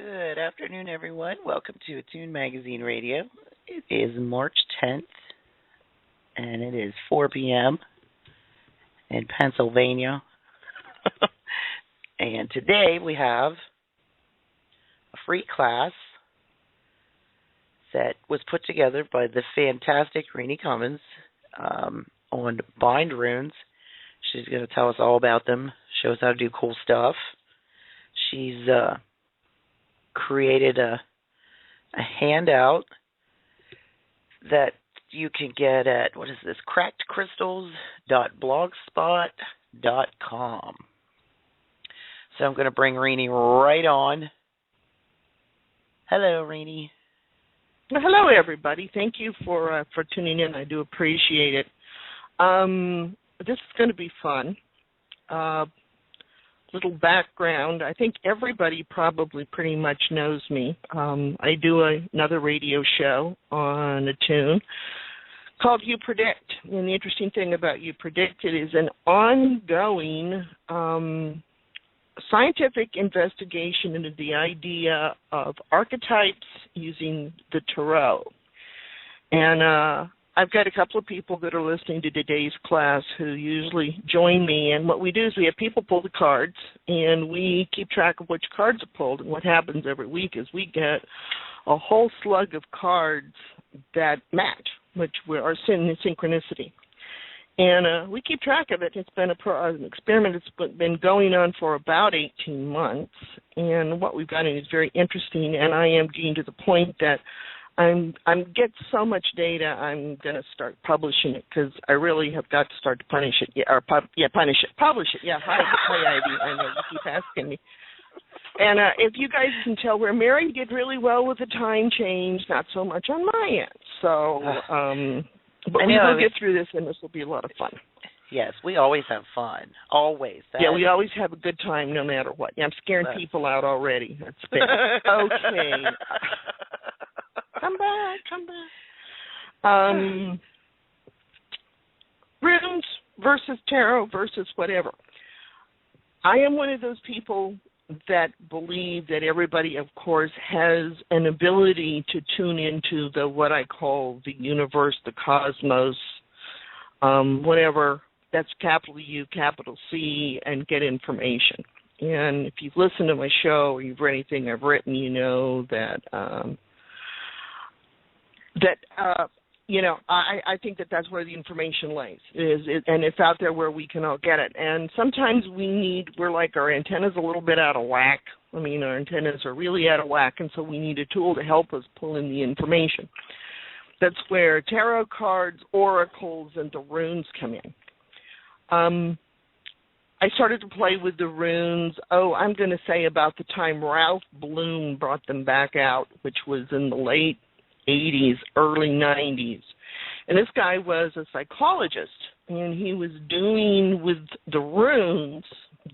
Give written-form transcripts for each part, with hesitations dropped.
Good afternoon, everyone. Welcome to Attune Magazine Radio. It is March 10th, and it is 4 p.m. in Pennsylvania. And today we have a free class that was put together by the fantastic ReeNee Cummins on Bindrunes. She's going to tell us all about them, show us how to do cool stuff. She's created a handout that you can get at, what is this, crackedcrystals.blogspot.com. So I'm going to bring ReeNee right on. Hello, ReeNee. Hello, everybody. Thank you for tuning in. I do appreciate it. This is going to be fun. Little background. I think everybody probably pretty much knows me. I do another radio show on Attune called You Predict. And the interesting thing about You Predict, it is an ongoing scientific investigation into the idea of archetypes using the tarot. And I've got a couple of people that are listening to today's class who usually join me, and what we do is we have people pull the cards, and we keep track of which cards are pulled, and what happens every week is we get a whole slug of cards that match, which are synchronicity. And we keep track of it. It's been an experiment that's been going on for about 18 months, and what we've got is very interesting, and I am getting to the point that I'm get so much data. I'm going to start publishing it because I really have got to start to publish it. Yeah, publish it. Yeah, hi, Ivy. I know you keep asking me. And if you guys can tell, where Mary did really well with the time change, not so much on my end. So, but we will get through this, and this will be a lot of fun. Yes, we always have fun. Always. Yeah, we always have a good time no matter what. Yeah, I'm scaring people out already. That's bad. Okay. Come back. Runes versus tarot versus whatever. I am one of those people that believe that everybody, of course, has an ability to tune into what I call the universe, the cosmos, whatever. That's capital U, capital C, and get information. And if you've listened to my show or you've read anything I've written, you know that I think that's where the information lays, and it's out there where we can all get it. And sometimes we're like our antennas a little bit out of whack. I mean, our antennas are really out of whack, and so we need a tool to help us pull in the information. That's where tarot cards, oracles, and the runes come in. I started to play with the runes, I'm going to say about the time Ralph Bloom brought them back out, which was in the late 80s, early 90s. And this guy was a psychologist, and he was doing with the runes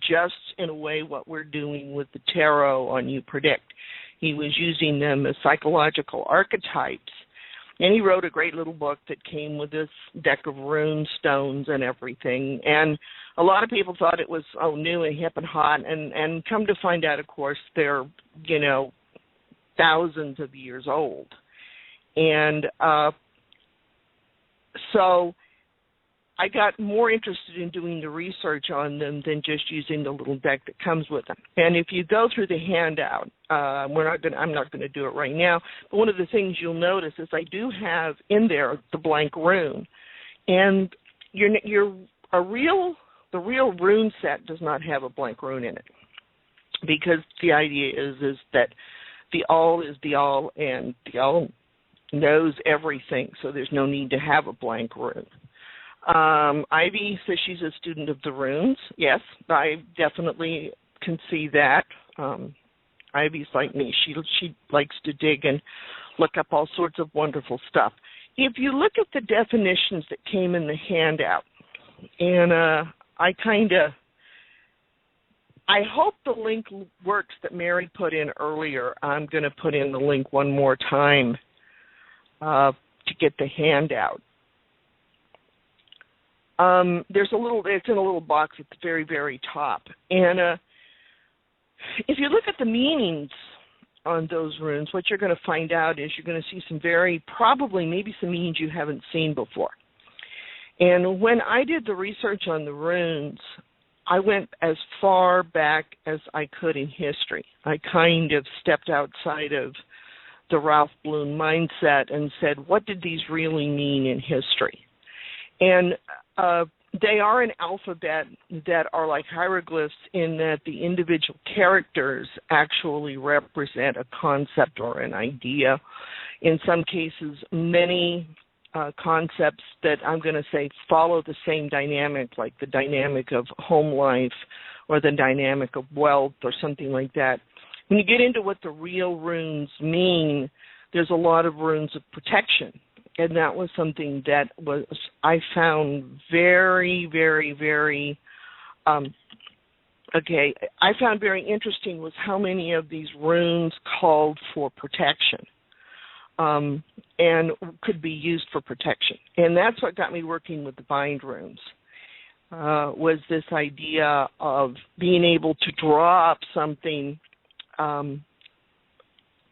just in a way what we're doing with the tarot on You Predict. He was using them as psychological archetypes, and he wrote a great little book that came with this deck of rune stones and everything. And a lot of people thought it was, new and hip and hot, and come to find out, of course, they're, thousands of years old. And so I got more interested in doing the research on them than just using the little deck that comes with them. And if you go through the handout, I'm not going to do it right now, but one of the things you'll notice is I do have in there the blank rune. And the real rune set does not have a blank rune in it, because the idea is that the all is the all, and the all knows everything, so there's no need to have a blank rune. Ivy says she's a student of the runes. Yes, I definitely can see that. Ivy's like me. She likes to dig and look up all sorts of wonderful stuff. If you look at the definitions that came in the handout, and I hope the link works that Mary put in earlier. I'm going to put in the link one more time to get the handout. It's in a little box at the very, very top. And if you look at the meanings on those runes, what you're going to find out is you're going to see maybe some meanings you haven't seen before. And when I did the research on the runes, I went as far back as I could in history. I kind of stepped outside of the Ralph Bloom mindset and said, what did these really mean in history? And they are an alphabet that are like hieroglyphs in that the individual characters actually represent a concept or an idea. In some cases, many concepts that I'm going to say follow the same dynamic, like the dynamic of home life or the dynamic of wealth or something like that. When you get into what the real runes mean, there's a lot of runes of protection. And that was something that I found very, very, very, I found very interesting was how many of these runes called for protection and could be used for protection. And that's what got me working with the Bindrunes, was this idea of being able to draw up something,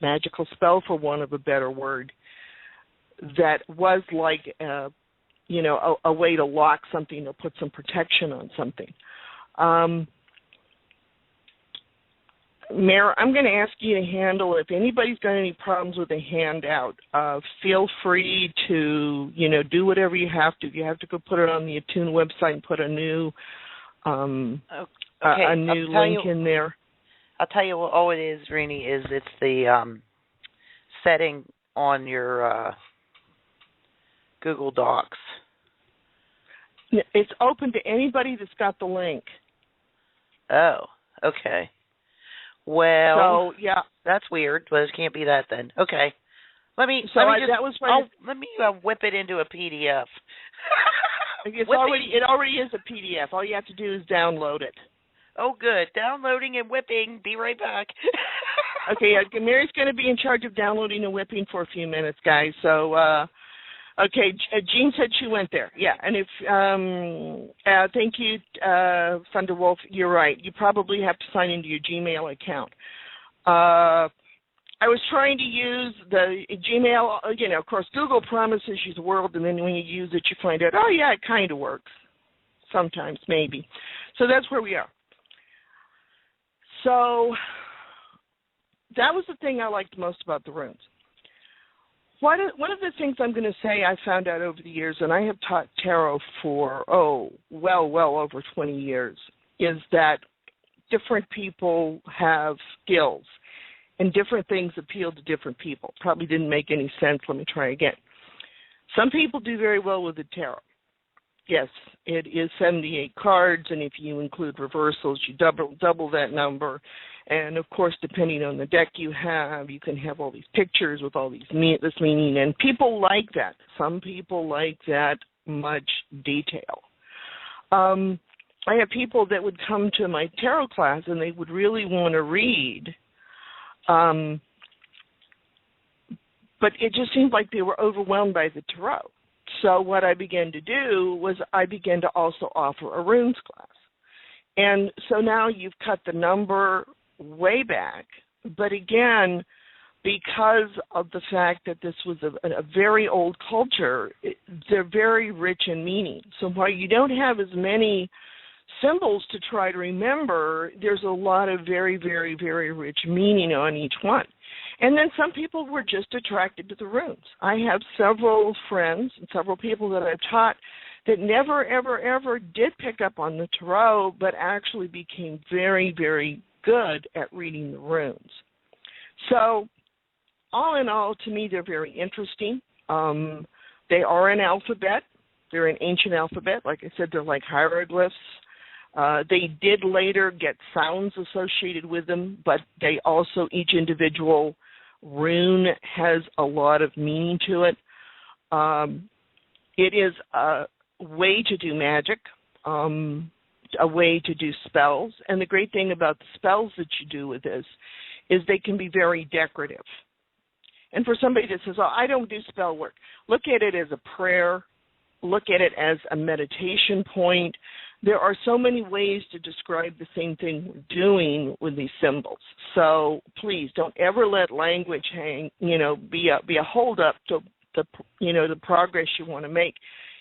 magical spell, for want of a better word, that was like, a way to lock something or put some protection on something. Mayor, I'm going to ask you to handle, if anybody's got any problems with a handout, feel free to, do whatever you have to. If you have to go put it on the Attune website and put a new link in there. I'll tell you what all it is, ReeNee, is it's the setting on your Google Docs. It's open to anybody that's got the link. Oh, okay. Well, so, yeah, that's weird, but it can't be that then. Okay. Let me whip it into a PDF. It already is a PDF. All you have to do is download it. Oh, good. Downloading and whipping. Be right back. Okay, Mary's going to be in charge of downloading and whipping for a few minutes, guys. So, okay, Jean said she went there. Yeah, and if thank you, Thunderwolf. You're right. You probably have to sign into your Gmail account. I was trying to use the Gmail. Of course, Google promises you the world, and then when you use it, you find out, oh yeah, it kind of works. Sometimes, maybe. So that's where we are. So that was the thing I liked most about the runes. One of the things I'm going to say I found out over the years, and I have taught tarot for, well over 20 years, is that different people have skills, and different things appeal to different people. Probably didn't make any sense. Let me try again. Some people do very well with the tarot. Yes, it is 78 cards, and if you include reversals, you double that number. And, of course, depending on the deck you have, you can have all these pictures with all this meaning. And people like that. Some people like that much detail. I have people that would come to my tarot class, and they would really want to read, but it just seemed like they were overwhelmed by the tarot. So what I began to do was I began to also offer a runes class. And so now you've cut the number way back. But again, because of the fact that this was a very old culture, they're very rich in meaning. So while you don't have as many symbols to try to remember, there's a lot of very, very, very rich meaning on each one. And then some people were just attracted to the runes. I have several friends and several people that I've taught that never, ever, ever did pick up on the tarot, but actually became very, very good at reading the runes. So all in all, to me, they're very interesting. They are an alphabet. They're an ancient alphabet. Like I said, they're like hieroglyphs. They did later get sounds associated with them, but they also, each individual rune has a lot of meaning to it. It is a way to do magic, a way to do spells. And the great thing about the spells that you do with this is they can be very decorative. And for somebody that says, oh, I don't do spell work, look at it as a prayer. Look at it as a meditation point. there are so many ways to describe the same thing we're doing with these symbols. So please don't ever let language be a holdup to the progress you want to make.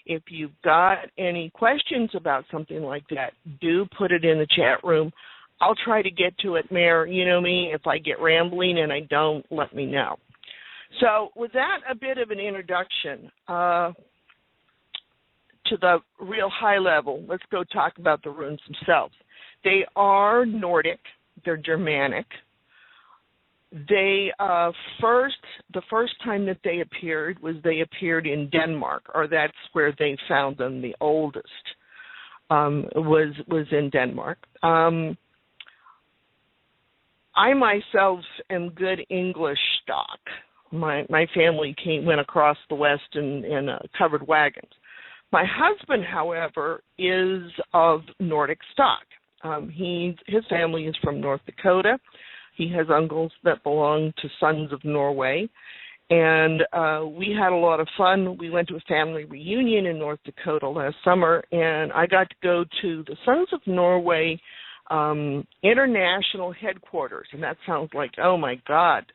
If you've got any questions about something like that, do put it in the chat room. I'll try to get to it, Mayor. You know me, if I get rambling and I don't, let me know. So with that, a bit of an introduction to the real high level. Let's go talk about the runes themselves. They are Nordic. They're Germanic. They the first time that they appeared in Denmark, or that's where they found them. The oldest was in Denmark. I myself am good English stock. My family went across the West in covered wagons. My husband, however, is of Nordic stock. His family is from North Dakota. He has uncles that belong to Sons of Norway. And we had a lot of fun. We went to a family reunion in North Dakota last summer, and I got to go to the Sons of Norway international headquarters. And that sounds like, oh, my God.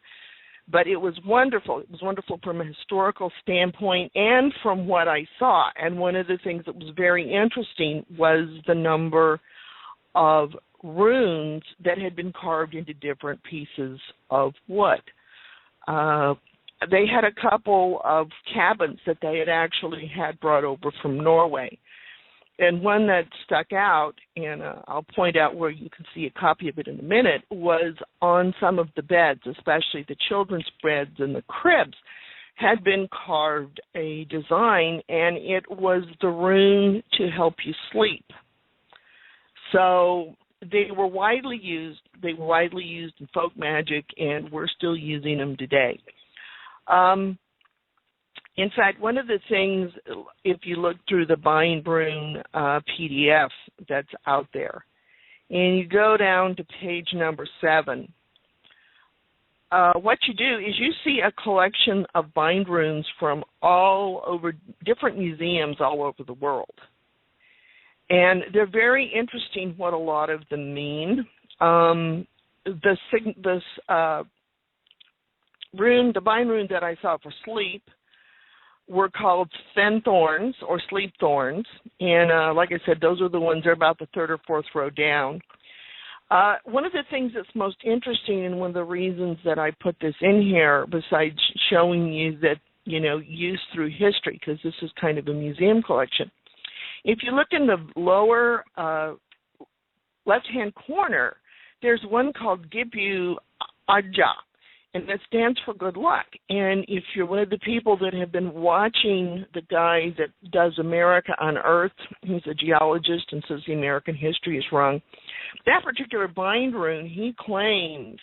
But it was wonderful. It was wonderful from a historical standpoint and from what I saw. And one of the things that was very interesting was the number of runes that had been carved into different pieces of wood. They had a couple of cabins that they had actually had brought over from Norway. And one that stuck out, and I'll point out where you can see a copy of it in a minute, was on some of the beds, especially the children's beds and the cribs, had been carved a design, and it was the rune to help you sleep. So they were widely used. They were widely used in folk magic, and we're still using them today. In fact, one of the things, if you look through the Bindrunes PDF that's out there, and you go down to page number 7, what you do is you see a collection of Bindrunes from all over, different museums all over the world. And they're very interesting what a lot of them mean. The Bindrune that I saw for sleep were called fenthorns or sleep thorns, and like I said, those are the ones that are about the third or fourth row down. One of the things that's most interesting, and one of the reasons that I put this in here, besides showing you that, use through history, because this is kind of a museum collection, if you look in the lower left-hand corner, there's one called Gibu Aja, and that stands for good luck. And if you're one of the people that have been watching the guy that does America on Earth, he's a geologist and says the American history is wrong, that particular Bindrune, he claims,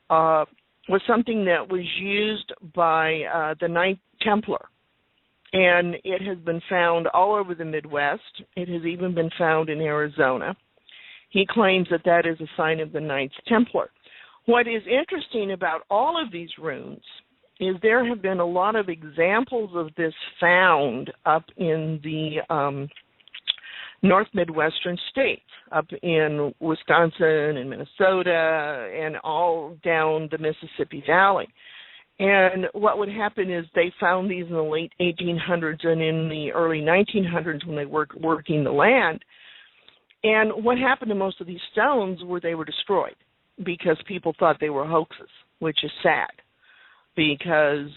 was something that was used by the Knight Templar. And it has been found all over the Midwest. It has even been found in Arizona. He claims that that is a sign of the Knights Templar. What is interesting about all of these runes is there have been a lot of examples of this found up in the North Midwestern states, up in Wisconsin and Minnesota and all down the Mississippi Valley. And what would happen is they found these in the late 1800s and in the early 1900s when they were working the land. And what happened to most of these stones were they were destroyed, because people thought they were hoaxes, which is sad because,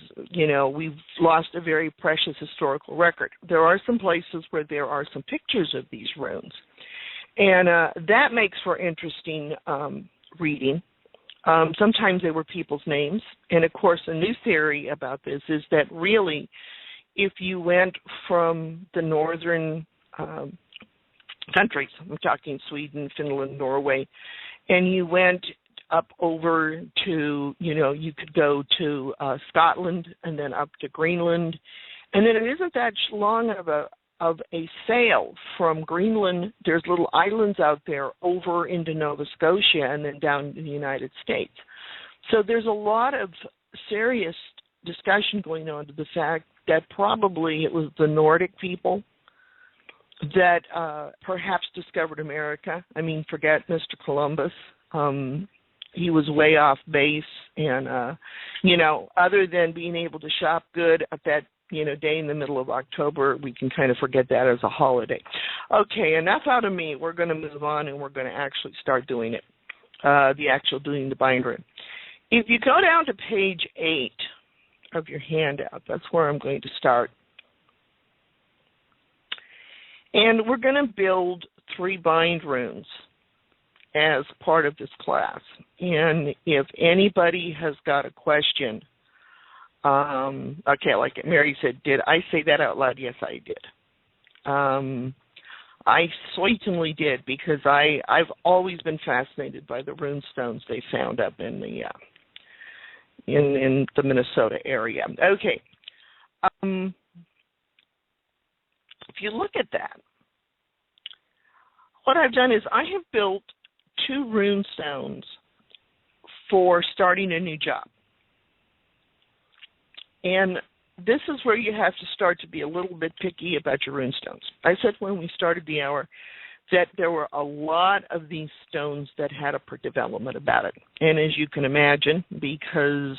we've lost a very precious historical record. There are some places where there are some pictures of these runes, and that makes for interesting reading. Sometimes they were people's names, and, of course, a new theory about this is that really if you went from the northern countries, I'm talking Sweden, Finland, Norway, and you went up over to, you could go to Scotland and then up to Greenland. And then it isn't that long of a sail from Greenland. There's little islands out there over into Nova Scotia and then down to the United States. So there's a lot of serious discussion going on to the fact that probably it was the Nordic people that perhaps discovered America. I mean, forget Mr. Columbus. He was way off base, and, other than being able to shop good at that, day in the middle of October, we can kind of forget that as a holiday. Okay, enough out of me. We're going to move on, and we're going to actually start doing it, doing the Bindrune. If you go down to page 8 of your handout, that's where I'm going to start. And we're going to build 3 Bindrunes as part of this class. And if anybody has got a question, like Mary said, did I say that out loud? Yes, I did. I certainly did, because I've always been fascinated by the rune stones they found up in the Minnesota area. Okay. If you look at that, what I've done is I have built 2 rune stones for starting a new job. And this is where you have to start to be a little bit picky about your rune stones. I said when we started the hour that there were a lot of these stones that had a development about it. And as you can imagine, because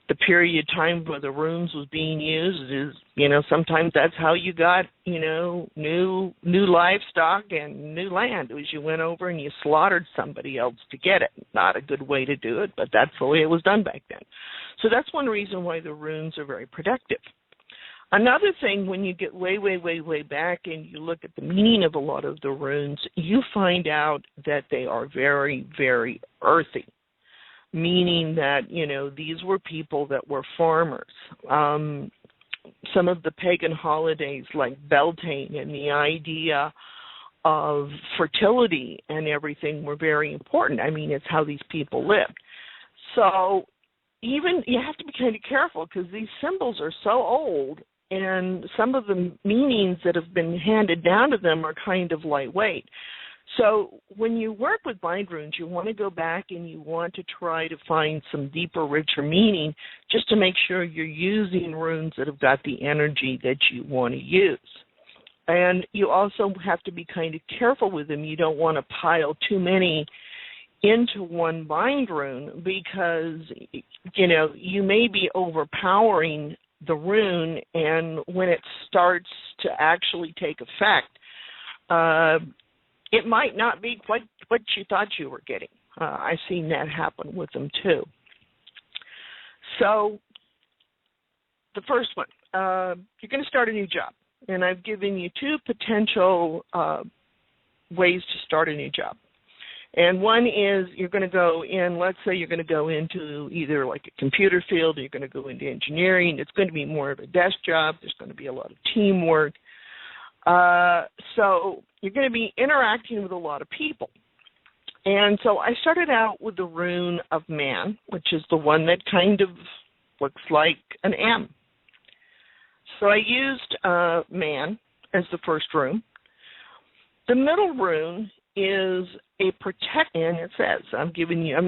the period of time where the runes was being used is, sometimes that's how you got, new livestock and new land. It was you went over and you slaughtered somebody else to get it. Not a good way to do it, but that's the way it was done back then. So that's one reason why the runes are very productive. Another thing, when you get way, way, way, way back and you look at the meaning of a lot of the runes, you find out that they are very, very earthy. Meaning that, these were people that were farmers. Some of the pagan holidays like Beltane and the idea of fertility and everything were very important. I mean, it's how these people lived. So even you have to be kind of careful, because these symbols are so old, and some of the meanings that have been handed down to them are kind of lightweight. So when you work with Bindrunes, you want to go back and you want to try to find some deeper, richer meaning, just to make sure you're using runes that have got the energy that you want to use. And you also have to be kind of careful with them. You don't want to pile too many into one Bindrune, because, you may be overpowering the rune, and when it starts to actually take effect, it might not be quite what you thought you were getting. I've seen that happen with them too. So the first one, you're going to start a new job. And I've given you 2 potential ways to start a new job. And one is you're going to go in, let's say you're going to go into either like a computer field, or you're going to go into engineering. It's going to be more of a desk job. There's going to be a lot of teamwork. So you're going to be interacting with a lot of people. And so I started out with the rune of man, which is the one that kind of looks like an M. So I used man as the first rune. The middle rune is a protect, and it says, I'm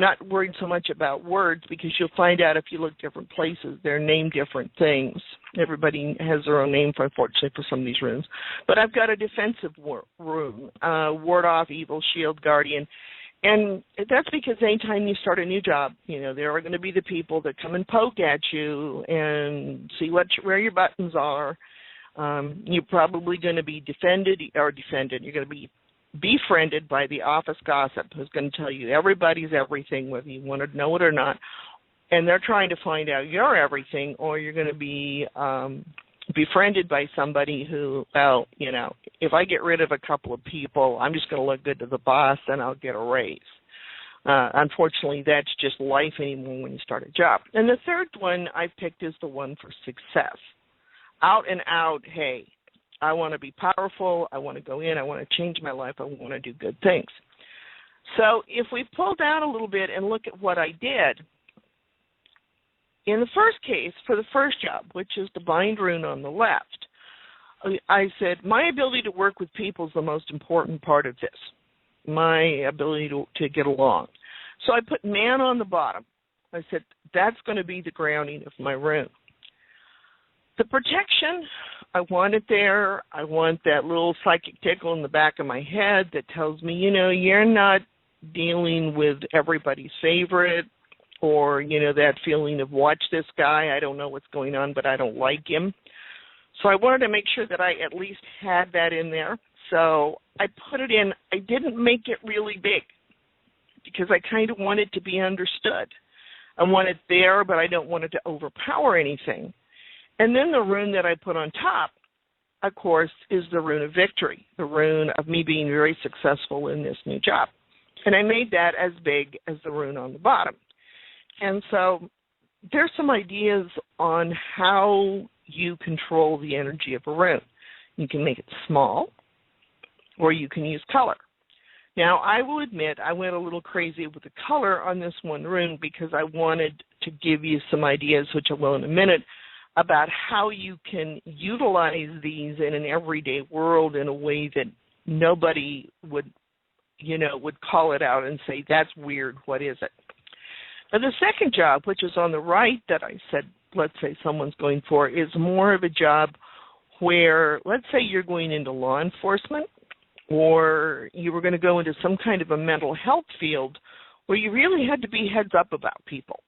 not worried so much about words, because you'll find out if you look different places, they're named different things. Everybody has their own name, unfortunately, for some of these runes. But I've got a defensive rune, ward off, evil, shield, guardian. And that's because anytime you start a new job, there are going to be the people that come and poke at you and see where your buttons are. You're probably going to be You're going to be befriended by the office gossip, who's going to tell you everybody's everything, whether you want to know it or not. And they're trying to find out you're everything, or you're going to be befriended by somebody who, if I get rid of a couple of people, I'm just going to look good to the boss and I'll get a raise. Unfortunately, that's just life anymore when you start a job. And the third one I've picked is the one for success. Out and out, hey, I want to be powerful, I want to go in, I want to change my life, I want to do good things. So if we pull down a little bit and look at what I did, in the first case, for the first job, which is the Bindrune on the left, I said, my ability to work with people is the most important part of this, my ability to get along. So I put man on the bottom. I said, that's going to be the grounding of my rune. The protection, I want it there. I want that little psychic tickle in the back of my head that tells me, you're not dealing with everybody's favorite, or, that feeling of watch this guy. I don't know what's going on, but I don't like him. So I wanted to make sure that I at least had that in there. So I put it in. I didn't make it really big because I kind of want it to be understood. I want it there, but I don't want it to overpower anything. And then the rune that I put on top, of course, is the rune of victory, the rune of me being very successful in this new job. And I made that as big as the rune on the bottom. And so there's some ideas on how you control the energy of a rune. You can make it small, or you can use color. Now, I will admit I went a little crazy with the color on this one rune because I wanted to give you some ideas, which I will in a minute, about how you can utilize these in an everyday world in a way that nobody would call it out and say, that's weird, what is it? Now, the second job, which is on the right that I said, let's say someone's going for, is more of a job where, let's say you're going into law enforcement, or you were going to go into some kind of a mental health field where you really had to be heads up about people.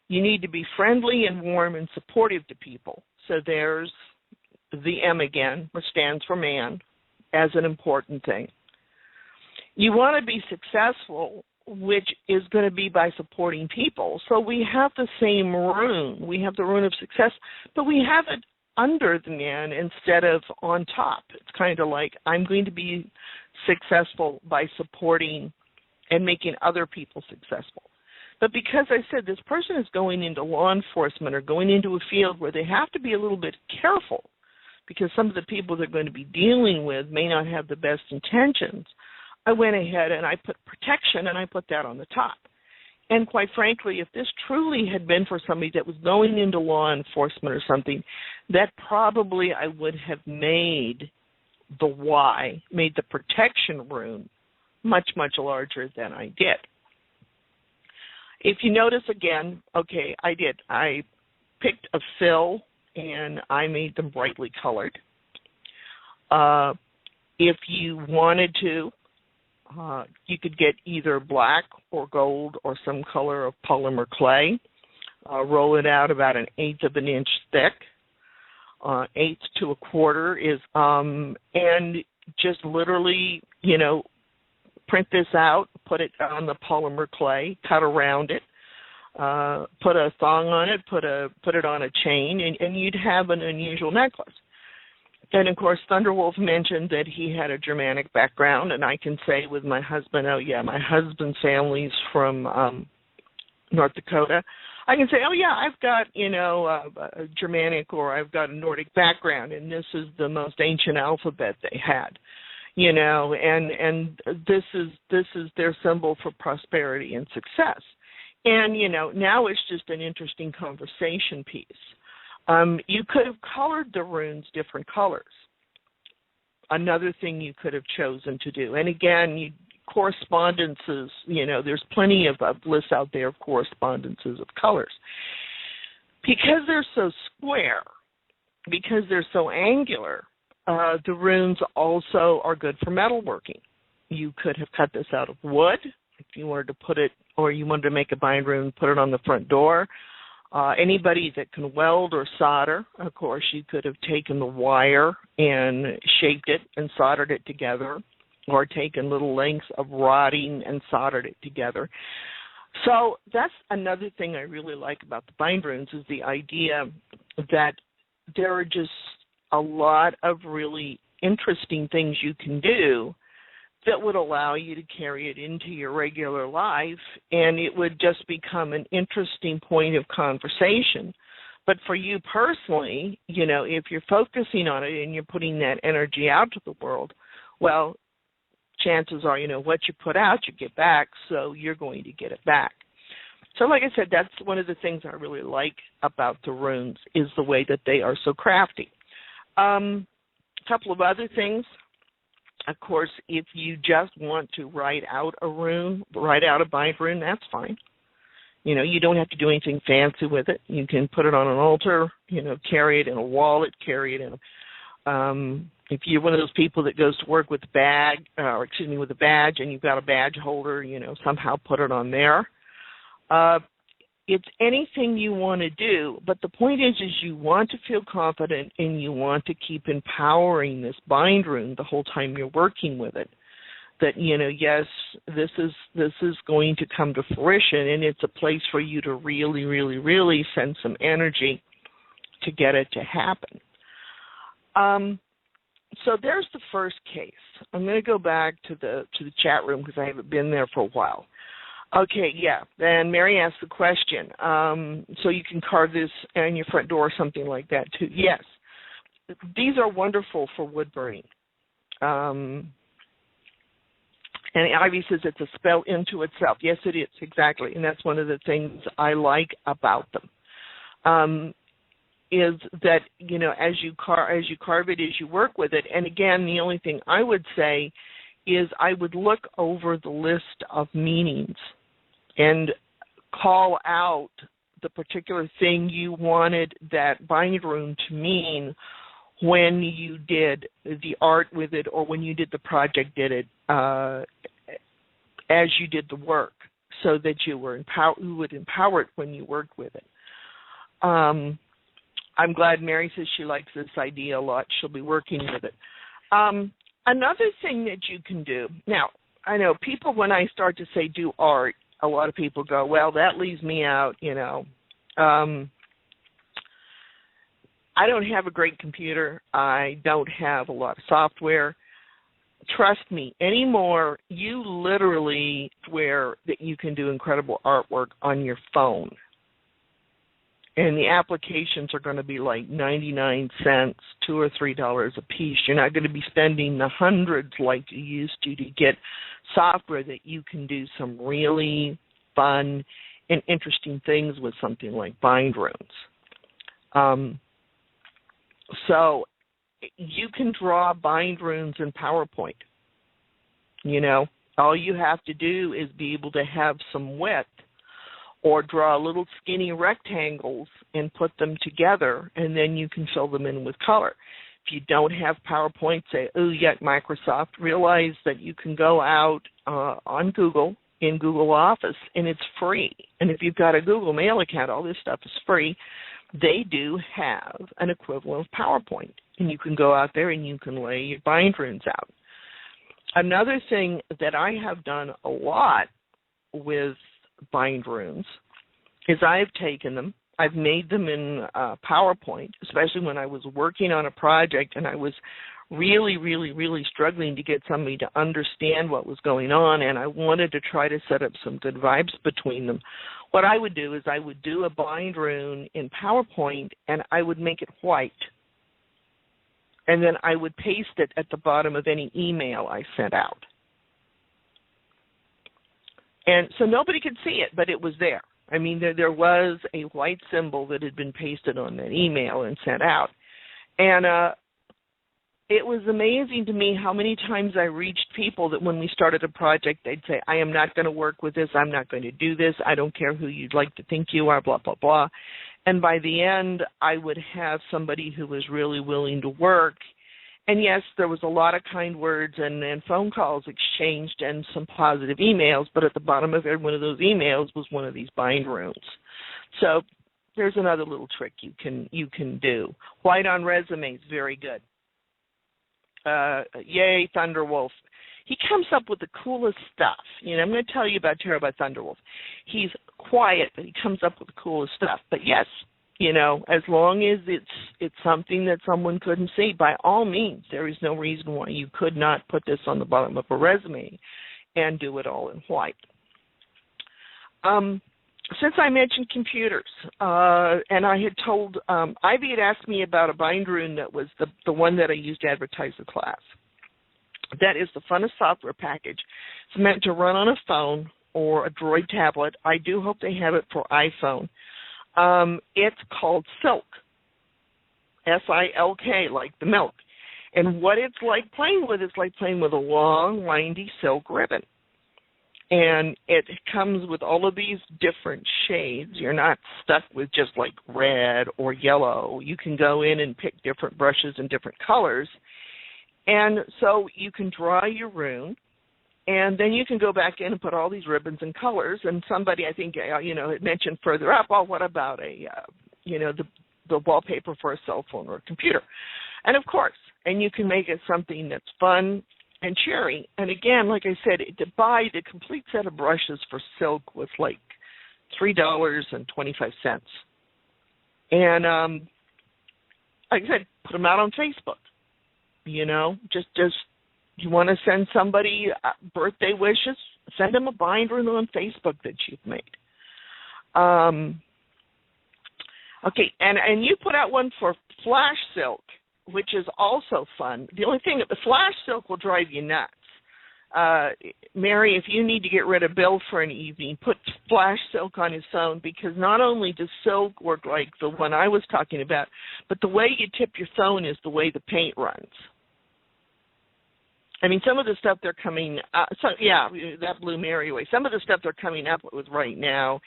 You need to be friendly and warm and supportive to people. So there's the M again, which stands for man, as an important thing. You want to be successful, which is going to be by supporting people. So we have the same rune. We have the rune of success, but we have it under the man instead of on top. It's kind of like I'm going to be successful by supporting and making other people successful. But because I said this person is going into law enforcement or going into a field where they have to be a little bit careful because some of the people they're going to be dealing with may not have the best intentions, I went ahead and I put protection and I put that on the top. And quite frankly, if this truly had been for somebody that was going into law enforcement or something, that probably I would have made the Y, made the protection rune much, much larger than I did. If you notice again, okay, I did. I picked a fill and I made them brightly colored. If you wanted to, you could get either black or gold or some color of polymer clay. Roll it out about 1/8 of an inch thick. 1/8 to 1/4 is, and just literally, print this out, put it on the polymer clay, cut around it, put a thong on it, put it on a chain, and you'd have an unusual necklace. And, of course, Thunderwolf mentioned that he had a Germanic background, and I can say with my husband, oh, yeah, my husband's family's from North Dakota. I can say, oh, yeah, I've got, a Germanic or I've got a Nordic background, and this is the most ancient alphabet they had, and this is their symbol for prosperity and success. And, now it's just an interesting conversation piece. You could have colored the runes different colors. Another thing you could have chosen to do. And again, correspondences, there's plenty of lists out there of correspondences of colors. Because they're so square, because they're so angular, the runes also are good for metalworking. You could have cut this out of wood if you wanted to put it, or you wanted to make a bind rune, put it on the front door. Anybody that can weld or solder, of course, you could have taken the wire and shaped it and soldered it together, or taken little lengths of rotting and soldered it together. So that's another thing I really like about the bind runes is the idea that there are just a lot of really interesting things you can do that would allow you to carry it into your regular life, and it would just become an interesting point of conversation. But for you personally, if you're focusing on it and you're putting that energy out to the world, well, chances are, what you put out, you get back, so you're going to get it back. So like I said, that's one of the things I really like about the runes is the way that they are so crafty. A couple of other things. Of course, if you just want to write out a rune, write out a bind rune, that's fine. You don't have to do anything fancy with it. You can put it on an altar, carry it in a wallet, carry it in If you're one of those people that goes to work with a with a badge, and you've got a badge holder, somehow put it on there. It's anything you want to do, but the point is you want to feel confident and you want to keep empowering this bind rune the whole time you're working with it. That, yes, this is going to come to fruition, and it's a place for you to really, really, really send some energy to get it to happen. So there's the first case. I'm going to go back to the chat room because I haven't been there for a while. Okay, yeah. Then Mary asked the question. So you can carve this on your front door or something like that too. Yes. These are wonderful for wood burning. And Ivy says it's a spell into itself. Yes, it is, exactly. And that's one of the things I like about them. Is that, as you carve it, as you work with it. And again, the only thing I would say is I would look over the list of meanings and call out the particular thing you wanted that bind rune to mean when you did the art with it or when you did the project, did it as you did the work, so that you would empower it when you worked with it. I'm glad Mary says she likes this idea a lot. She'll be working with it. Another thing that you can do, now, I know people, when I start to say do art, a lot of people go, well, that leaves me out, I don't have a great computer. I don't have a lot of software. Trust me, anymore, you literally swear that you can do incredible artwork on your phone. And the applications are going to be like 99 cents, $2 or $3 a piece. You're not going to be spending the hundreds like you used to get software that you can do some really fun and interesting things with something like Bindrunes. So you can draw Bindrunes in PowerPoint. All you have to do is be able to have some width, or draw little skinny rectangles and put them together, and then you can fill them in with color. If you don't have PowerPoint, say, oh, yet Microsoft, realize that you can go out on Google, in Google Office, and it's free. And if you've got a Google Mail account, all this stuff is free. They do have an equivalent of PowerPoint, and you can go out there and you can lay your Bindrunes out. Another thing that I have done a lot with Bindrunes is I've taken them, I've made them in PowerPoint, especially when I was working on a project and I was really, really, really struggling to get somebody to understand what was going on, and I wanted to try to set up some good vibes between them. What I would do is I would do a Bindrune in PowerPoint, and I would make it white. And then I would paste it at the bottom of any email I sent out. And so nobody could see it, but it was there. I mean, there was a white symbol that had been pasted on that email and sent out. And it was amazing to me how many times I reached people that when we started a project, they'd say, I am not going to work with this. I'm not going to do this. I don't care who you'd like to think you are, blah, blah, blah. And by the end, I would have somebody who was really willing to work. And yes, there was a lot of kind words and phone calls exchanged and some positive emails, but at the bottom of every one of those emails was one of these Bindrunes. So there's another little trick you can do. White on resumes, very good. Yay, Thunderwolf. He comes up with the coolest stuff. I'm going to tell you about Thunderwolf. He's quiet, but he comes up with the coolest stuff. But yes, as long as it's something that someone couldn't see, by all means, there is no reason why you could not put this on the bottom of a resume and do it all in white. Since I mentioned computers, and I had told, Ivy had asked me about a Bindrune that was the one that I used to advertise the class. That is the funnest software package. It's meant to run on a phone or a Droid tablet. I do hope they have it for iPhone. It's called Silk, S-I-L-K, like the milk. And what it's like playing with, it's like playing with a long, windy silk ribbon. And it comes with all of these different shades. You're not stuck with just like red or yellow. You can go in and pick different brushes and different colors. And so you can draw your rune, and then you can go back in and put all these ribbons and colors. And somebody, I think, had mentioned further up, oh, what about the wallpaper for a cell phone or a computer? And of course, and you can make it something that's fun and cheery. And again, like I said, to buy the complete set of brushes for silk was like $3.25. And like I said, put them out on Facebook. Just you want to send somebody birthday wishes, send them a binder on Facebook that you've made. Okay, and you put out one for flash silk, which is also fun. The only thing, the flash silk will drive you nuts. Mary, if you need to get rid of Bill for an evening, put flash silk on his phone, because not only does silk work like the one I was talking about, but the way you tip your phone is the way the paint runs. I mean, some of the stuff they're coming, that blew Mary away. Some of the stuff they're coming up with right now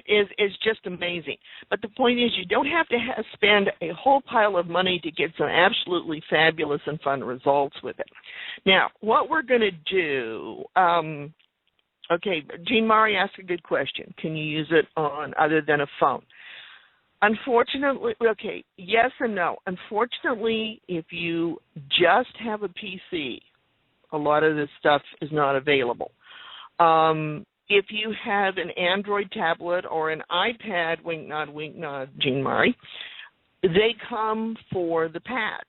is just amazing. But the point is, you don't have to spend a whole pile of money to get some absolutely fabulous and fun results with it. Now, what we're going to do, Jean Marie asked a good question. Can you use it on other than a phone? Unfortunately, yes and no. Unfortunately, if you just have a PC, a lot of this stuff is not available. If you have an Android tablet or an iPad, wink nod, Jean Marie, they come for the pads.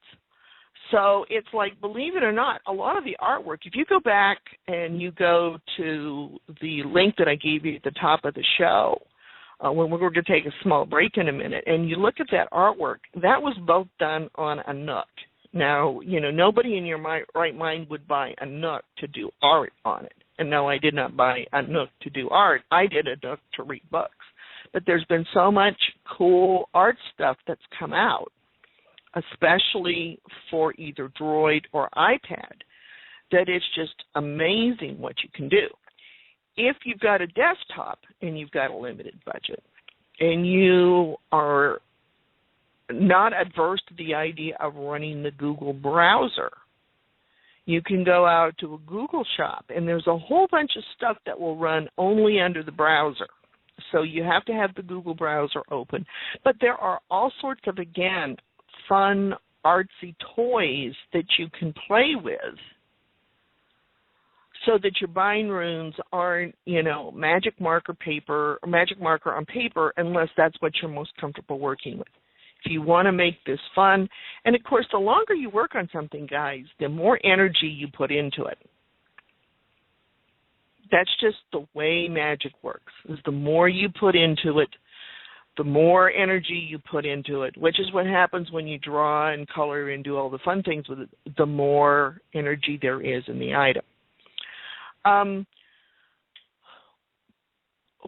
So it's like, believe it or not, a lot of the artwork, if you go back and you go to the link that I gave you at the top of the show, when we're going to take a small break in a minute, and you look at that artwork, that was both done on a Nook. Now, nobody in your right mind would buy a Nook to do art on it. And no, I did not buy a Nook to do art. I did a Nook to read books. But there's been so much cool art stuff that's come out, especially for either Droid or iPad, that it's just amazing what you can do. If you've got a desktop and you've got a limited budget and you are not adverse to the idea of running the Google browser, you can go out to a Google shop, and there's a whole bunch of stuff that will run only under the browser. So you have to have the Google browser open. But there are all sorts of, again, fun, artsy toys that you can play with, so that your Bindrunes aren't, magic marker on paper, unless that's what you're most comfortable working with. If you want to make this fun, and of course, the longer you work on something, guys, the more energy you put into it. That's just the way magic works, is the more you put into it, the more energy you put into it, which is what happens when you draw and color and do all the fun things with it, the more energy there is in the item.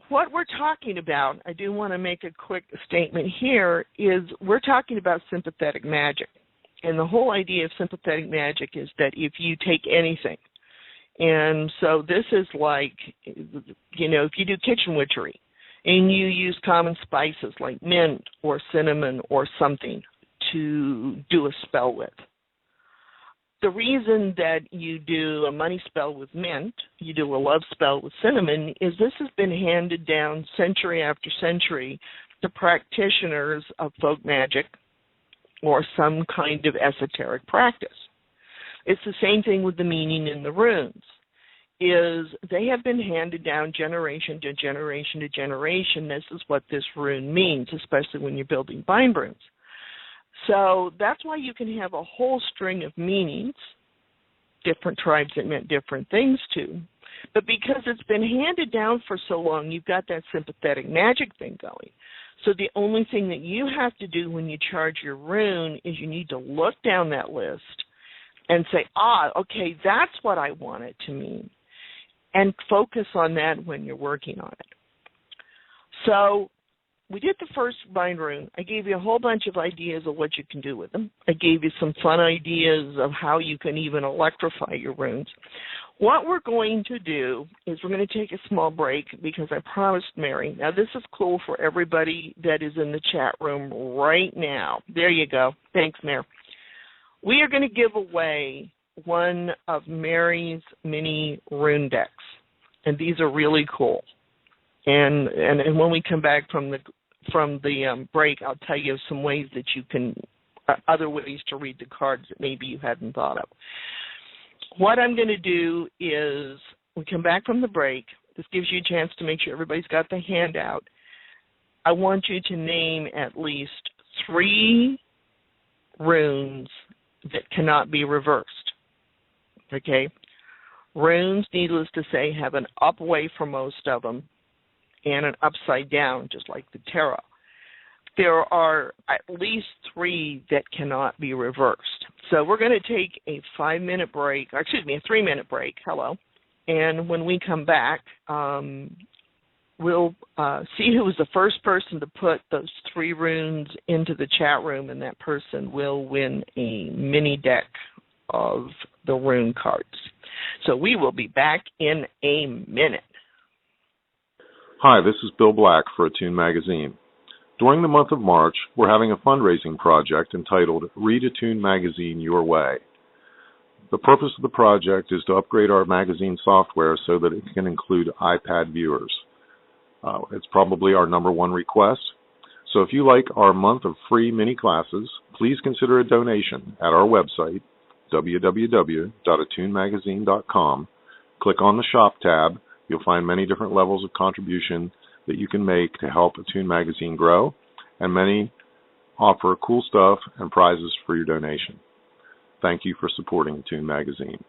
What we're talking about, I do want to make a quick statement here, is we're talking about sympathetic magic. And the whole idea of sympathetic magic is that if you take anything, and so this is like, if you do kitchen witchery, and you use common spices like mint or cinnamon or something to do a spell with. The reason that you do a money spell with mint, you do a love spell with cinnamon, is this has been handed down century after century to practitioners of folk magic or some kind of esoteric practice. It's the same thing with the meaning in the runes, is they have been handed down generation to generation to generation. This is what this rune means, especially when you're building Bindrunes. So that's why you can have a whole string of meanings, different tribes that meant different things to. But because it's been handed down for so long, you've got that sympathetic magic thing going. So the only thing that you have to do when you charge your rune is you need to look down that list and say, okay, that's what I want it to mean, and focus on that when you're working on it. So we did the first Bindrune. I gave you a whole bunch of ideas of what you can do with them. I gave you some fun ideas of how you can even electrify your runes. What we're going to do is we're going to take a small break because I promised Mary. Now, this is cool for everybody that is in the chat room right now. There you go. Thanks, Mary. We are going to give away one of Mary's mini rune decks, and these are really cool. And when we come back from the break, I'll tell you some ways that you can, other ways to read the cards that maybe you hadn't thought of. What I'm going to do is, we come back from the break. This gives you a chance to make sure everybody's got the handout. I want you to name at least 3 runes that cannot be reversed. Okay? Runes, needless to say, have an up way for most of them and an upside down, just like the tarot. There are at least 3 that cannot be reversed. So we're going to take a 5-minute break, or excuse me, a 3-minute break. Hello. And when we come back, we'll see who was the first person to put those 3 runes into the chat room, and that person will win a mini deck of the rune cards. So we will be back in a minute. Hi, this is Bill Black for Attune Magazine. During the month of March, we're having a fundraising project entitled Read Attune Magazine Your Way. The purpose of the project is to upgrade our magazine software so that it can include iPad viewers. It's probably our #1 request. So if you like our month of free mini classes, please consider a donation at our website, www.attunemagazine.com. Click on the Shop tab. You'll find many different levels of contribution that you can make to help Attune Magazine grow, and many offer cool stuff and prizes for your donation. Thank you for supporting Attune Magazine.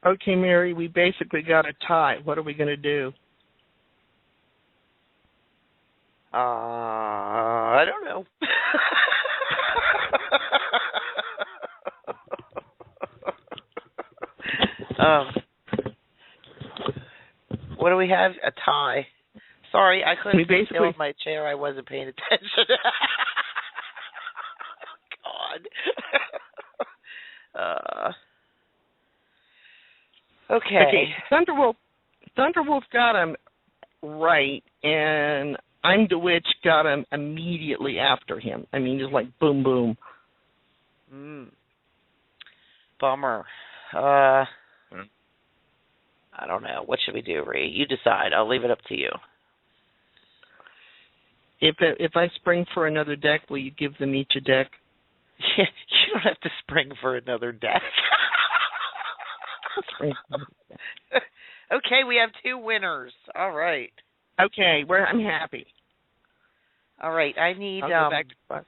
Okay, Mary, we basically got a tie. What are we going to do? I don't know. What do we have? A tie. Sorry, I couldn't sit still in my chair. I wasn't paying attention. God. Okay. Thunderwolf got him right, and I'm the Witch got him immediately after him. I mean, just like boom, boom. Bummer. I don't know. What should we do, Ree? You decide. I'll leave it up to you. If I spring for another deck, will you give them each a deck? Yeah, you don't have to spring for another deck. Okay, we have 2 winners. All right. Okay, I'm happy. All right, I need I'll go back to class.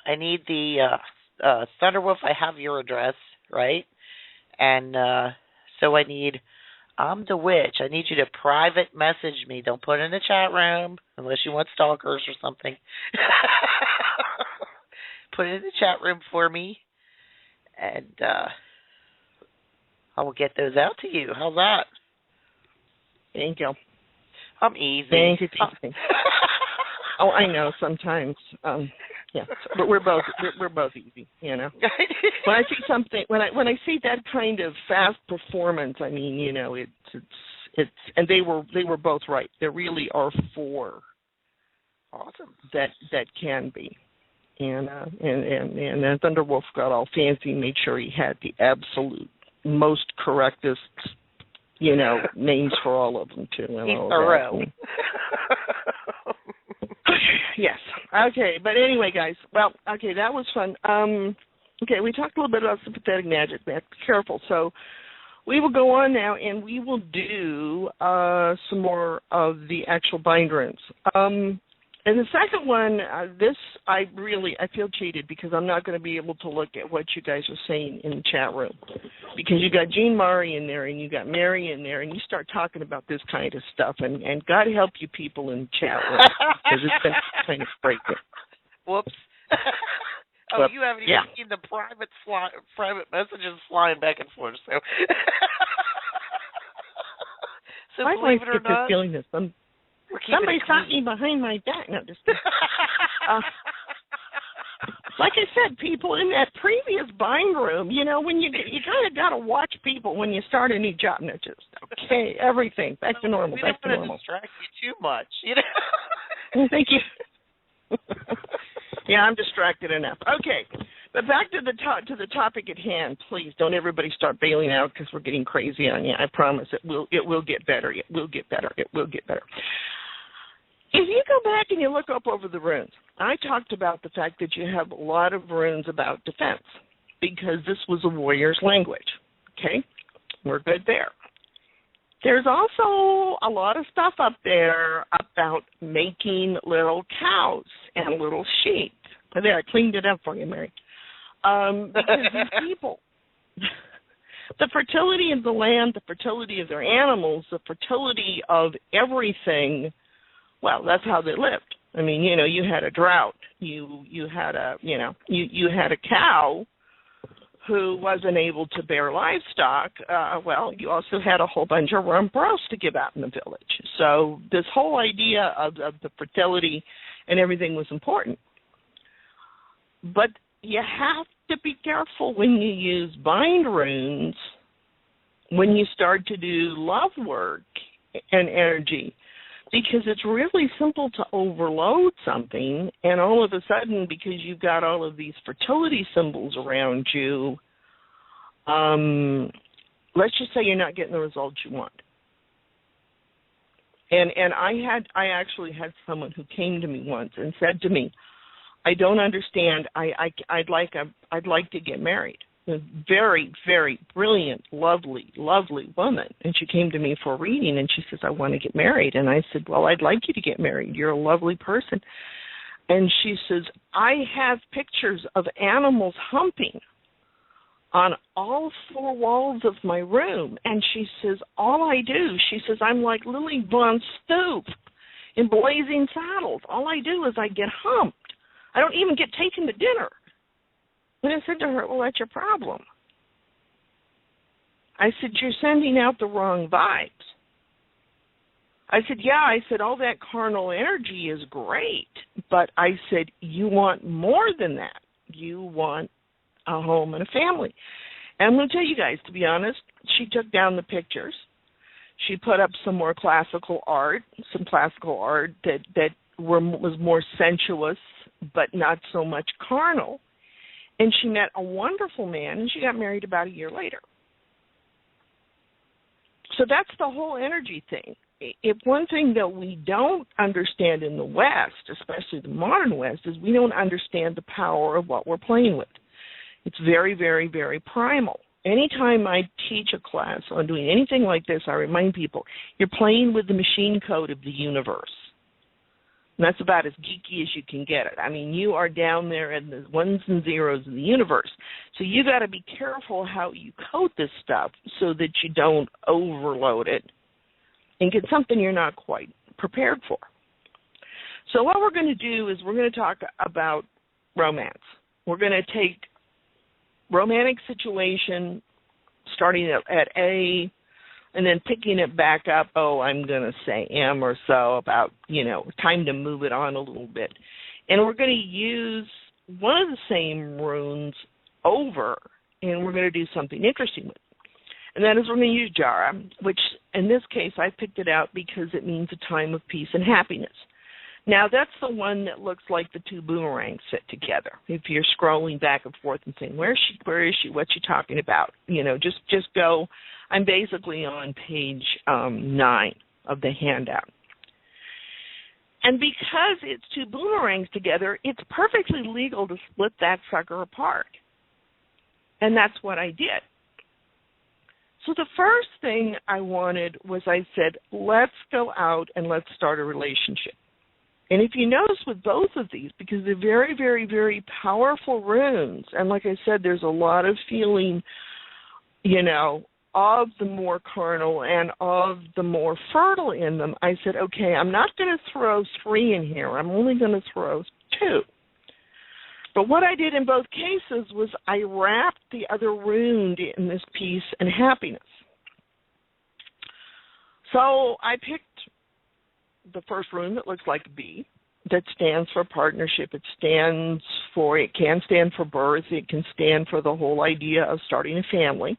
I need the Thunderwolf. I have your address, right? And so I need I'm the Witch. I need you to private message me. Don't put it in the chat room unless you want stalkers or something. Put it in the chat room for me, and I will get those out to you. How's that? Thank you. I'm easy. Thank you. Oh, I know. Sometimes, yeah, but we're both easy. You know, when I see something, when I see that kind of fast performance, I mean, you know, it's, and they were both right. There really are 4. Awesome. That can be. And Thunderwolf got all fancy and made sure he had the absolute most correctest, you know, names for all of them too. He's thorough. Yes. Okay. But anyway, guys. Well, okay, that was fun. Okay, we talked a little bit about sympathetic magic. We have to be careful. So we will go on now, and we will do some more of the actual Bindrunes. And the second one, I feel cheated because I'm not going to be able to look at what you guys are saying in the chat room, because you got Jean Mari in there and you got Mary in there, and you start talking about this kind of stuff, and God help you people in the chat room, because it's been kind of breaking. Whoops. You haven't even seen the private messages flying back and forth. So, I believe it or not, feeling this. Somebody shot me behind my back. No, just like I said, people in that previous bind room, you know, when you kind of got to watch people when you start a new job. No, just okay, everything back to normal. We back to don't normal. Want to distract you too much, you know. Thank you. Yeah, I'm distracted enough. Okay, but back to the topic at hand, please. Don't everybody start bailing out because we're getting crazy on you. I promise it will get better. It will get better. It will get better. If you go back and you look up over the runes, I talked about the fact that you have a lot of runes about defense because this was a warrior's language. Okay? We're good there. There's also a lot of stuff up there about making little cows and little sheep. There, I cleaned it up for you, Mary. Because these people, the fertility of the land, the fertility of their animals, the fertility of everything, well, that's how they lived. I mean, you know, you had a drought. You had a cow who wasn't able to bear livestock. Well, you also had a whole bunch of rump roast to give out in the village. So this whole idea of the fertility and everything was important. But you have to be careful when you use bind runes, when you start to do love work and energy, because it's really simple to overload something, and all of a sudden, because you've got all of these fertility symbols around you, let's just say you're not getting the results you want. And I actually had someone who came to me once and said to me, I don't understand. I'd like to get married. A very, very brilliant, lovely woman. And she came to me for a reading, and she says, I want to get married. And I said, well, I'd like you to get married. You're a lovely person. And she says, I have pictures of animals humping on all four walls of my room. And she says, all I do, she says, I'm like Lily Von Stoop in Blazing Saddles. All I do is I get humped. I don't even get taken to dinner. And I said to her, well, that's your problem. I said, you're sending out the wrong vibes. I said, yeah, I said, all that carnal energy is great, but I said, you want more than that. You want a home and a family. And I'm going to tell you guys, to be honest, she took down the pictures. She put up some more classical art, that was more sensuous, but not so much carnal. And she met a wonderful man, and she got married about a year later. So that's the whole energy thing. If one thing that we don't understand in the West, especially the modern West, is we don't understand the power of what we're playing with. It's very, very, very primal. Anytime I teach a class on doing anything like this, I remind people, you're playing with the machine code of the universe. And that's about as geeky as you can get it. I mean, you are down there in the ones and zeros of the universe. So you got to be careful how you code this stuff so that you don't overload it and get something you're not quite prepared for. So what we're going to do is we're going to talk about romance. We're going to take romantic situation starting at A and then picking it back up, I'm going to say M or so, about, time to move it on a little bit. And we're going to use one of the same runes over, and we're going to do something interesting with it. And that is we're going to use Jara, which in this case I picked it out because it means a time of peace and happiness. Now, that's the one that looks like the two boomerangs fit together. If you're scrolling back and forth and saying, where is she, what's she talking about? Just go. I'm basically on page 9 of the handout. And because it's two boomerangs together, it's perfectly legal to split that sucker apart. And that's what I did. So the first thing I wanted was I said, let's go out and let's start a relationship. And if you notice with both of these, because they're very, very, very powerful runes, and like I said, there's a lot of feeling, of the more carnal and of the more fertile in them, I said, okay, I'm not going to throw 3 in here. I'm only going to throw 2. But what I did in both cases was I wrapped the other rune in this peace and happiness. So I picked the first rune that looks like a B, that stands for partnership. It can stand for birth. It can stand for the whole idea of starting a family.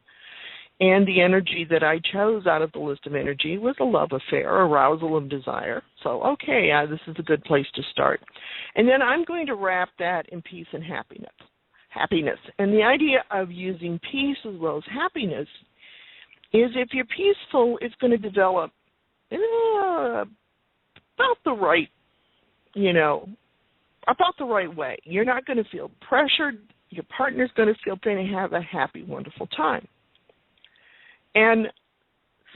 And the energy that I chose out of the list of energy was a love affair, arousal of desire. So, okay, this is a good place to start. And then I'm going to wrap that in peace and happiness. And the idea of using peace as well as happiness is if you're peaceful, it's going to develop about the right, about the right way. You're not going to feel pressured. Your partner's going to have a happy, wonderful time. And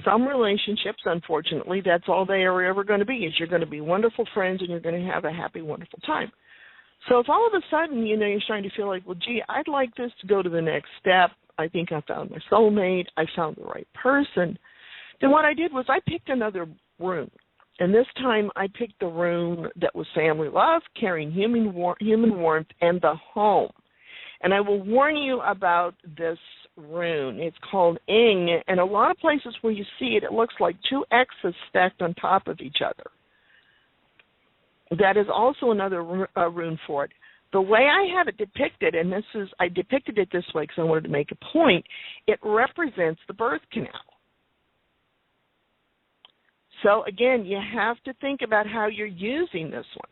some relationships, unfortunately, that's all they are ever going to be, is you're going to be wonderful friends and you're going to have a happy, wonderful time. So if all of a sudden, you're starting to feel like, well, gee, I'd like this to go to the next step. I think I found my soulmate. I found the right person. Then what I did was I picked another rune. And this time I picked the rune that was family love, caring human warmth, and the home. And I will warn you about this rune. It's called Ing, and a lot of places where you see it, it looks like 2 X's stacked on top of each other. That is also another rune for it. The way I have it depicted, and I depicted it this way because I wanted to make a point, it represents the birth canal. So again, you have to think about how you're using this one.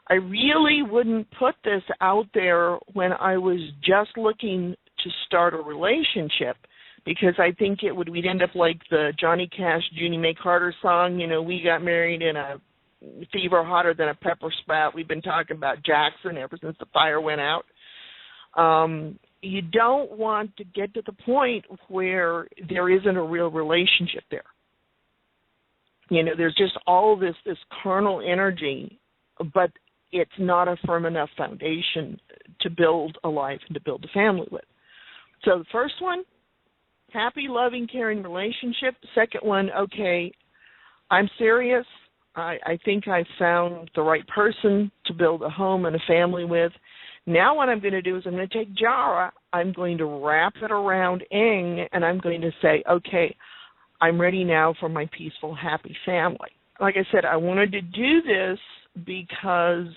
I really wouldn't put this out there when I was just looking to start a relationship, because I think we'd end up like the Johnny Cash, Junie Mae Carter song, we got married in a fever hotter than a pepper sprout. We've been talking about Jackson ever since the fire went out. You don't want to get to the point where there isn't a real relationship there. There's just all this carnal energy, but it's not a firm enough foundation to build a life and to build a family with. So the first one, happy, loving, caring relationship. Second one, okay, I'm serious. I think I found the right person to build a home and a family with. Now what I'm going to do is I'm going to take Jara, I'm going to wrap it around Ing, and I'm going to say, okay, I'm ready now for my peaceful, happy family. Like I said, I wanted to do this because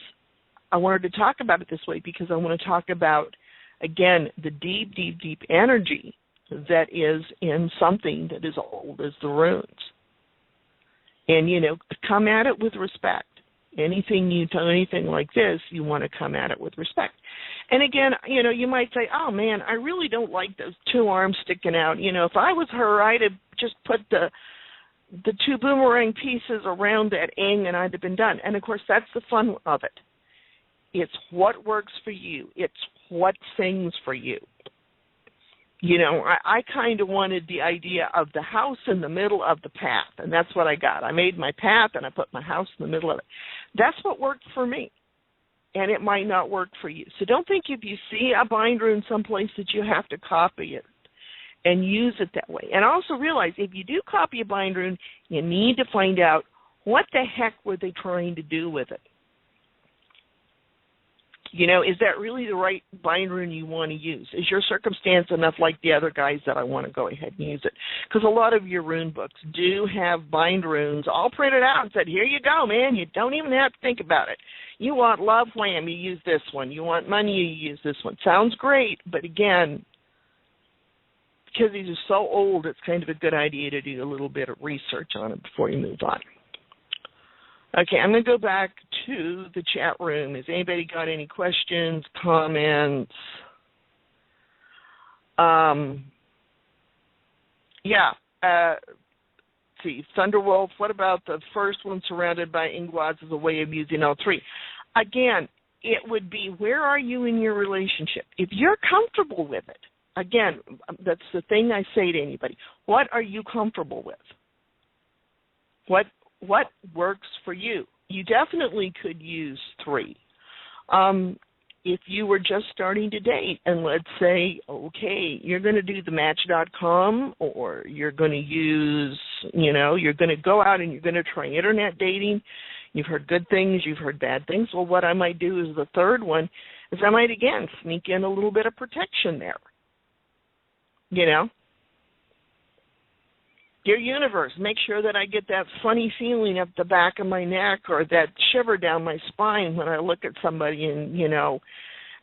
I wanted to talk about it this way because I want to talk about, again, the deep, deep, deep energy that is in something that is old as the runes. And, come at it with respect. Anything you do, anything like this, you want to come at it with respect. And again, you might say, oh, man, I really don't like those two arms sticking out. If I was her, I'd have just put the two boomerang pieces around that Ing and I'd have been done. And, of course, that's the fun of it. It's what works for you. It's what sings for you. I kind of wanted the idea of the house in the middle of the path, and that's what I got. I made my path, and I put my house in the middle of it. That's what worked for me, and it might not work for you. So don't think if you see a Bindrune someplace that you have to copy it and use it that way. And also realize if you do copy a Bindrune, you need to find out what the heck were they trying to do with it. Is that really the right Bindrune you want to use? Is your circumstance enough like the other guys that I want to go ahead and use it? Because a lot of your rune books do have Bindrunes all printed out and said, here you go, man. You don't even have to think about it. You want love, wham, you use this one. You want money, you use this one. Sounds great, but again, because these are so old, it's kind of a good idea to do a little bit of research on it before you move on. Okay, I'm going to go back to the chat room. Has anybody got any questions, comments? See, Thunderwolf, what about the first one surrounded by Ingwads as a way of using all three? Again, it would be where are you in your relationship? If you're comfortable with it, again, that's the thing I say to anybody. What are you comfortable with? What works for you? You definitely could use three. If you were just starting to date and let's say, okay, you're going to do the Match.com or you're going to use, you're going to go out and you're going to try internet dating. You've heard good things, you've heard bad things. Well, what I might do is the third one is I might, again, sneak in a little bit of protection there. Dear universe, make sure that I get that funny feeling up the back of my neck or that shiver down my spine when I look at somebody and,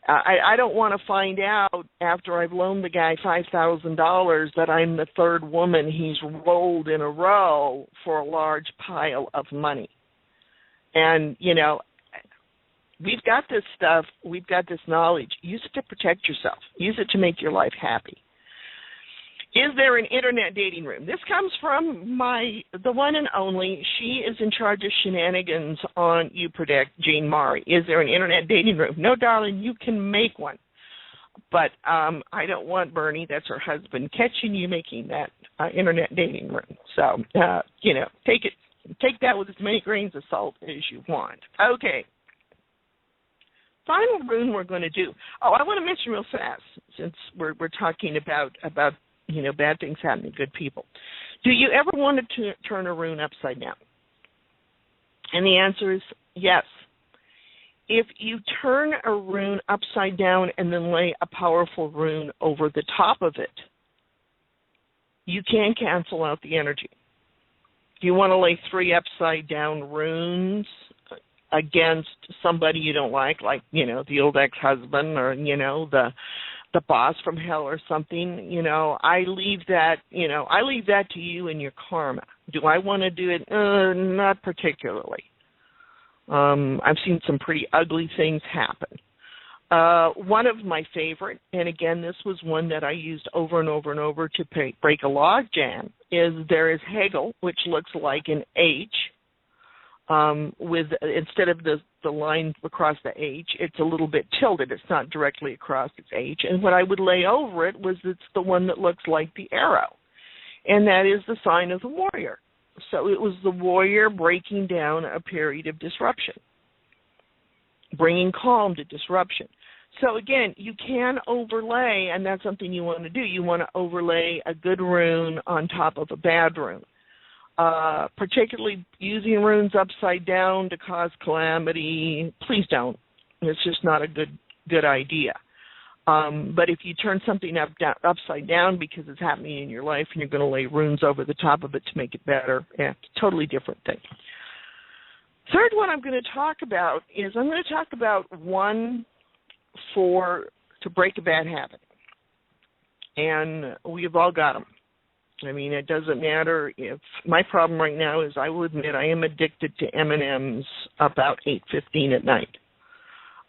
I don't want to find out after I've loaned the guy $5,000 that I'm the third woman he's rolled in a row for a large pile of money. And, we've got this stuff, we've got this knowledge. Use it to protect yourself. Use it to make your life happy. Is there an internet dating room? This comes from the one and only. She is in charge of shenanigans on You Predict, Jean Mari. Is there an internet dating room? No, darling, you can make one. But I don't want Bernie, that's her husband, catching you making that internet dating room. So, take that with as many grains of salt as you want. Okay. Final rune we're going to do. Oh, I want to mention real fast, since we're talking about bad things happening to good people. Do you ever want to turn a rune upside down? And the answer is yes. If you turn a rune upside down and then lay a powerful rune over the top of it, you can cancel out the energy. Do you want to lay 3 upside down runes against somebody you don't like the old ex-husband or, the boss from hell or something, I leave that to you and your karma. Do I want to do it? Not particularly. I've seen some pretty ugly things happen. One of my favorite, and again, this was one that I used over and over and over to break a log jam, is there is Hegel, which looks like an H, with instead of the line across the H, it's a little bit tilted. It's not directly across its H. And what I would lay over it it's the one that looks like the arrow. And that is the sign of the warrior. So it was the warrior breaking down a period of disruption. bringing calm to disruption. So again, you can overlay, and that's something you want to do. You want to overlay a good rune on top of a bad rune. Particularly using runes upside down to cause calamity, please don't. It's just not a good idea. But if you turn something upside down because it's happening in your life and you're going to lay runes over the top of it to make it better, totally different thing. Third one I'm going to talk about is I'm going to talk about one to break a bad habit. And we've all got them. I mean, it doesn't matter if my problem right now is I will admit I am addicted to M&Ms about 8:15 at night.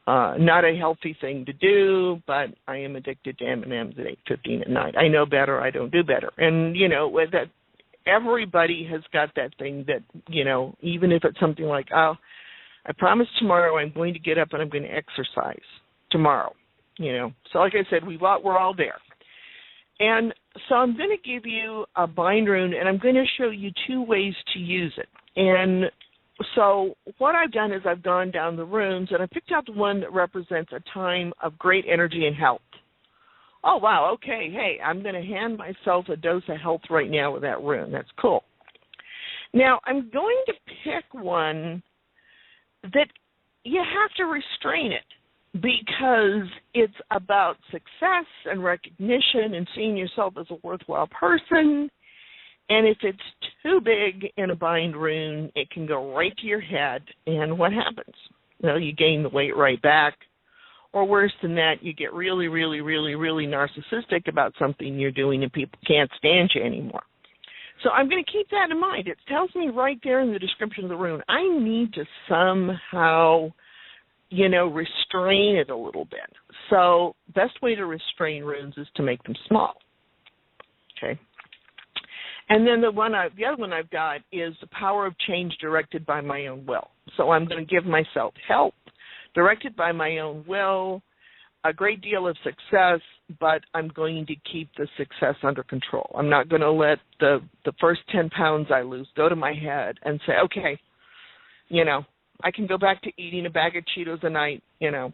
Not a healthy thing to do, but I am addicted to M&Ms at 8:15 at night. I know better. I don't do better. And, with that, everybody has got that thing that, even if it's something like, I promise tomorrow I'm going to get up and I'm going to exercise tomorrow, So like I said, we're all there. And so I'm going to give you a Bindrune, and I'm going to show you two ways to use it. And so what I've done is I've gone down the runes, and I picked out the one that represents a time of great energy and health. Oh, wow, okay, hey, I'm going to hand myself a dose of health right now with that rune. That's cool. Now, I'm going to pick one that you have to restrain it, because it's about success and recognition and seeing yourself as a worthwhile person. And if it's too big in a bind rune, it can go right to your head. And what happens? You gain the weight right back. Or worse than that, you get really, really, really, really narcissistic about something you're doing and people can't stand you anymore. So I'm going to keep that in mind. It tells me right there in the description of the rune, I need to somehow restrain it a little bit. So best way to restrain runes is to make them small. Okay. And then the other one I've got is the power of change directed by my own will. So I'm going to give myself help directed by my own will, a great deal of success, but I'm going to keep the success under control. I'm not going to let the first 10 pounds I lose go to my head and say, okay, I can go back to eating a bag of Cheetos a night, it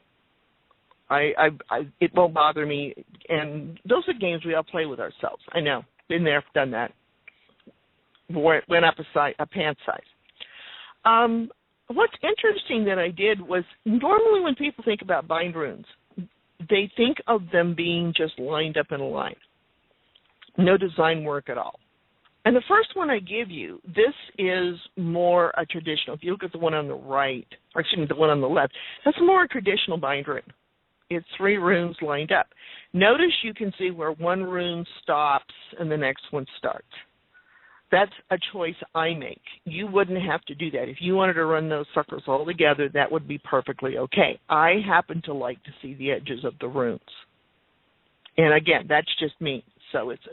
won't bother me. And those are games we all play with ourselves. I know. Been there, done that. Went up a pant size. What's interesting that I did was normally when people think about bind runes, they think of them being just lined up in a line. No design work at all. And the first one I give you, this is more a traditional. If you look at the one on the right, or excuse me, the one on the left, that's more a traditional bind rune. It's 3 runes lined up. Notice you can see where one rune stops and the next one starts. That's a choice I make. You wouldn't have to do that. If you wanted to run those suckers all together, that would be perfectly okay. I happen to like to see the edges of the runes. And again, that's just me. So it's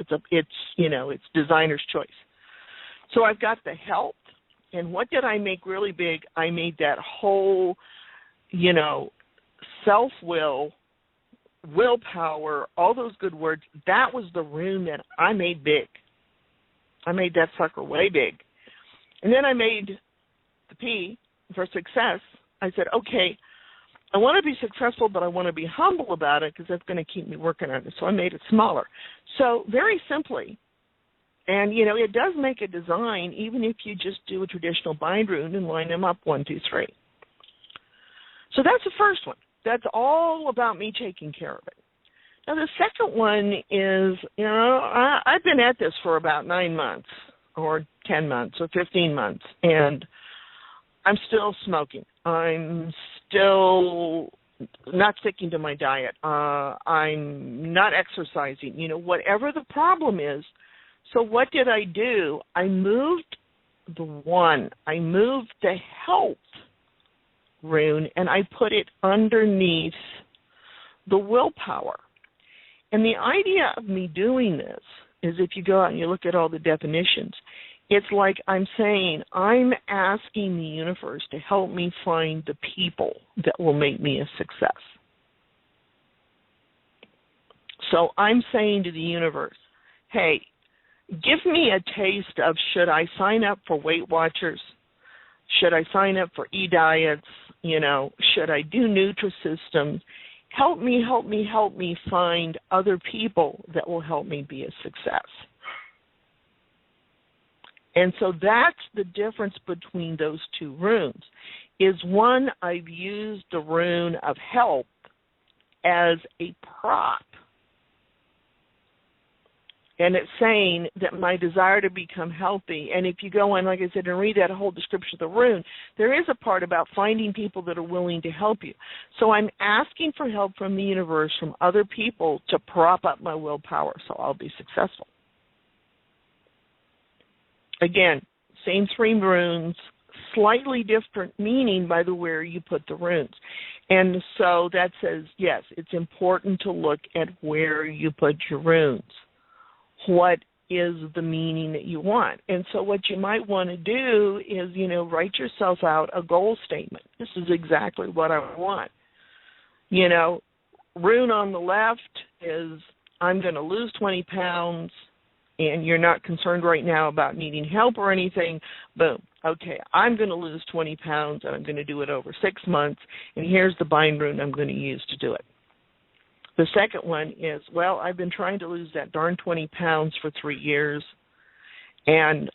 designer's choice. So I've got the health, and what did I make really big? I made that whole, self-will, willpower, all those good words. That was the rune that I made big. I made that sucker way big. And then I made the P for success. I said, okay, I want to be successful, but I want to be humble about it because that's going to keep me working on it. So I made it smaller. So very simply, and, it does make a design even if you just do a traditional bind rune and line them up 1, 2, 3. So that's the first one. That's all about me taking care of it. Now, the second one is, I've been at this for about 9 months or 10 months or 15 months, and I'm still smoking. I'm still not sticking to my diet. I'm not exercising, whatever the problem is. So what did I do? I moved the health rune, and I put it underneath the willpower. And the idea of me doing this is if you go out and you look at all the definitions, it's like I'm saying I'm asking the universe to help me find the people that will make me a success. So I'm saying to the universe, hey, give me a taste of should I sign up for Weight Watchers? Should I sign up for e-diets? should I do Nutrisystems? Help me find other people that will help me be a success. And so that's the difference between those two runes. Is one, I've used the rune of help as a prop. And it's saying that my desire to become healthy, and if you go in, like I said, and read that whole description of the rune, there is a part about finding people that are willing to help you. So I'm asking for help from the universe, from other people, to prop up my willpower so I'll be successful. Again, same three runes, slightly different meaning by the where you put the runes. And so that says, yes, it's important to look at where you put your runes. What is the meaning that you want? And so what you might want to do is, write yourself out a goal statement. This is exactly what I want. Rune on the left is I'm going to lose 20 pounds, and you're not concerned right now about needing help or anything. Boom. Okay, I'm going to lose 20 pounds, and I'm going to do it over 6 months, and here's the bind rune I'm going to use to do it. The second one is, well, I've been trying to lose that darn 20 pounds for 3 years, and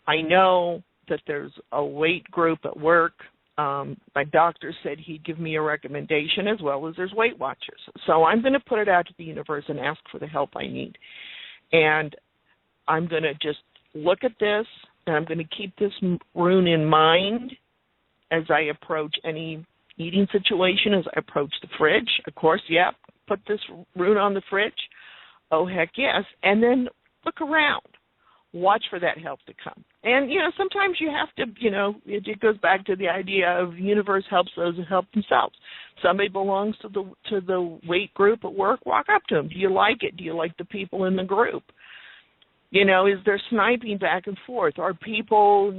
I know that there's a weight group at work. My doctor said he'd give me a recommendation, as well as there's Weight Watchers. So I'm going to put it out to the universe and ask for the help I need. And I'm going to just look at this, and I'm going to keep this rune in mind as I approach any eating situation, as I approach the fridge. Of course, put this rune on the fridge. Oh, heck yes. And then look around. Watch for that help to come. And, sometimes you have to, it goes back to the idea of the universe helps those who help themselves. Somebody belongs to the weight group at work, walk up to them. Do you like it? Do you like the people in the group? Is there sniping back and forth? Are people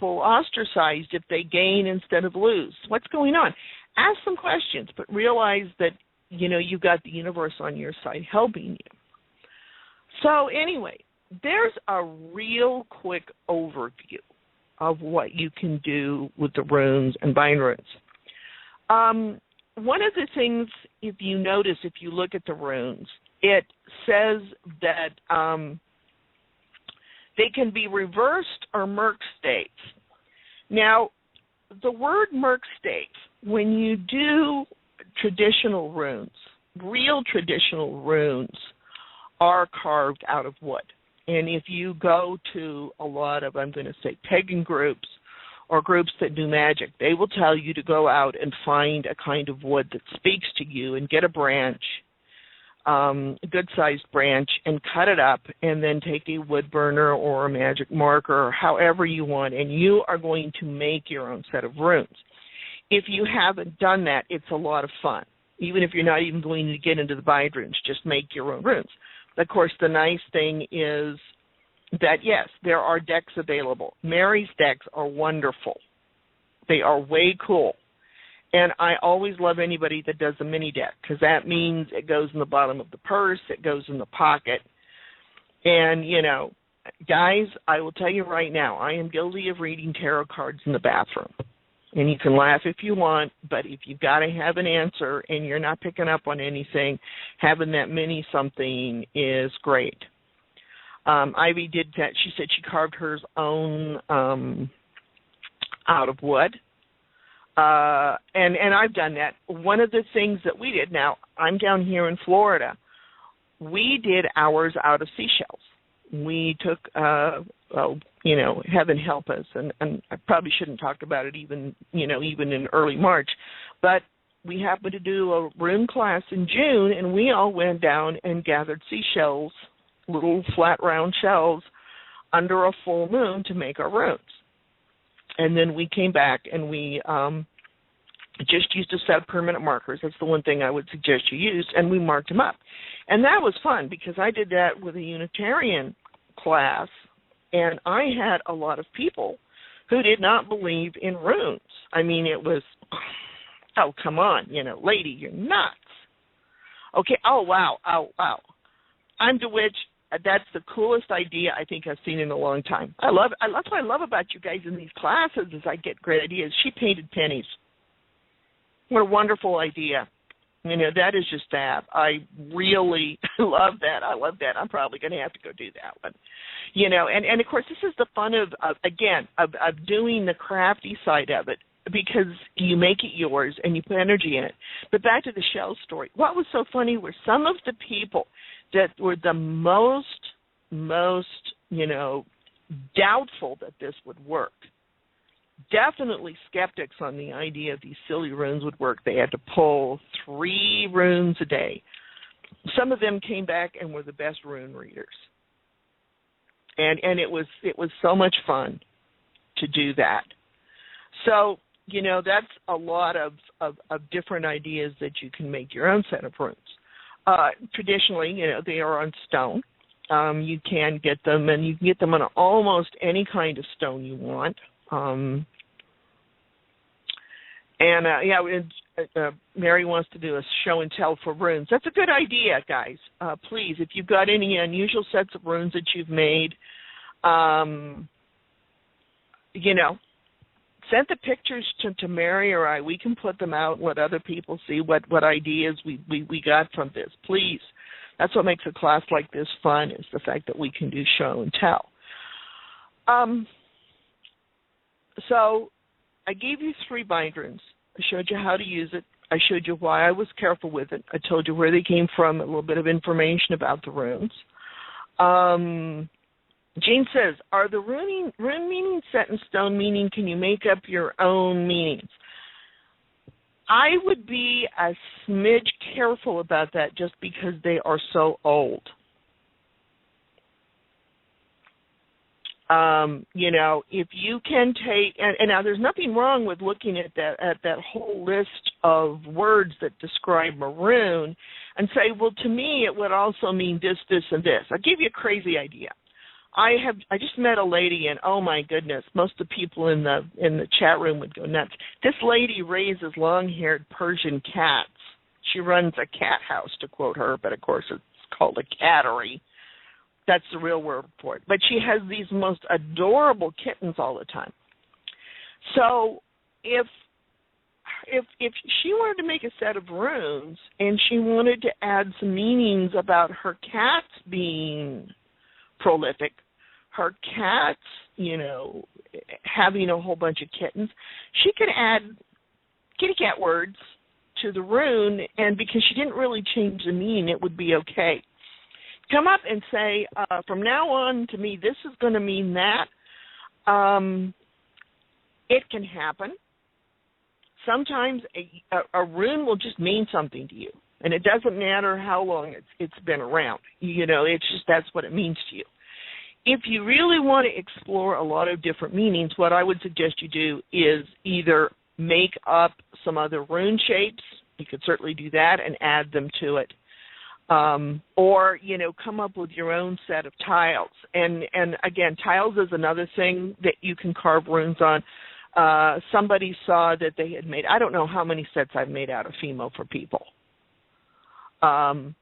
ostracized if they gain instead of lose? What's going on? Ask some questions, but realize that, you've got the universe on your side helping you. So anyway, there's a real quick overview of what you can do with the runes and bind runes. One of the things, if you notice, if you look at the runes, it says that they can be reversed or merc states. Now, the word merc state, when you do traditional runes, real traditional runes are carved out of wood. And if you go to a lot of, I'm going to say, pagan groups or groups that do magic, they will tell you to go out and find a kind of wood that speaks to you and get a branch, a good-sized branch, and cut it up, and then take a wood burner or a magic marker or however you want, and you are going to make your own set of runes. If you haven't done that, it's a lot of fun. Even if you're not even going to get into the bind runes, just make your own runes. Of course, the nice thing is that, yes, there are decks available. Mary's decks are wonderful. They are way cool. And I always love anybody that does a mini deck, because that means it goes in the bottom of the purse, it goes in the pocket. And, guys, I will tell you right now, I am guilty of reading tarot cards in the bathroom. And you can laugh if you want, but if you've got to have an answer and you're not picking up on anything, having that mini something is great. Ivy did that. She said she carved hers own out of wood. And I've done that. One of the things that we did, now I'm down here in Florida, we did ours out of seashells. We took, heaven help us, and I probably shouldn't talk about it even in early March, but we happened to do a rune class in June, and we all went down and gathered seashells, little flat round shells, under a full moon to make our runes. And then we came back and we just used a set of permanent markers. That's the one thing I would suggest you use, and we marked them up. And that was fun because I did that with a Unitarian class, and I had a lot of people who did not believe in runes. I mean, it was, oh, come on, lady, you're nuts. Okay, oh, wow, I'm bewitched. That's the coolest idea I think I've seen in a long time. That's what I love about you guys in these classes is I get great ideas. She painted pennies. What a wonderful idea. That is just fab. I really love that. I love that. I'm probably going to have to go do that one. And of course, this is the fun of doing the crafty side of it, because you make it yours and you put energy in it. But back to the shell story. What was so funny were some of the people that were the most, doubtful that this would work. Definitely skeptics on the idea of these silly runes would work. They had to pull 3 runes a day. Some of them came back and were the best rune readers. And it was so much fun to do that. So, that's a lot of different ideas that you can make your own set of runes. Traditionally, they are on stone. You can get them, and you can get them on almost any kind of stone you want. Mary wants to do a show and tell for runes. That's a good idea, guys. Please, if you've got any unusual sets of runes that you've made, send the pictures to Mary or I. We can put them out and let other people see what ideas we got from this. Please. That's what makes a class like this fun, is the fact that we can do show and tell. So I gave you 3 Bindrunes. I showed you how to use it. I showed you why I was careful with it. I told you where they came from, a little bit of information about the runes. Jane says, are the rune meanings set in stone, meaning can you make up your own meanings? I would be a smidge careful about that just because they are so old. If you can take, and now there's nothing wrong with looking at that whole list of words that describe maroon and say, well, to me, it would also mean this, this, and this. I'll give you a crazy idea. I just met a lady, and oh my goodness, most of the people in the chat room would go nuts. This lady raises long-haired Persian cats. She runs a cat house, to quote her, but of course it's called a cattery. That's the real word for it. But she has these most adorable kittens all the time. So if she wanted to make a set of runes and she wanted to add some meanings about her cats being prolific, her cats, having a whole bunch of kittens, she could add kitty cat words to the rune, and because she didn't really change the meaning, it would be okay. Come up and say, from now on, to me, this is going to mean that. It can happen. Sometimes a rune will just mean something to you, and it doesn't matter how long it's been around. It's just that's what it means to you. If you really want to explore a lot of different meanings, what I would suggest you do is either make up some other rune shapes. You could certainly do that and add them to it. Or, come up with your own set of tiles. And again, tiles is another thing that you can carve runes on. Somebody saw that they had made, I don't know how many sets I've made out of Fimo for people. That's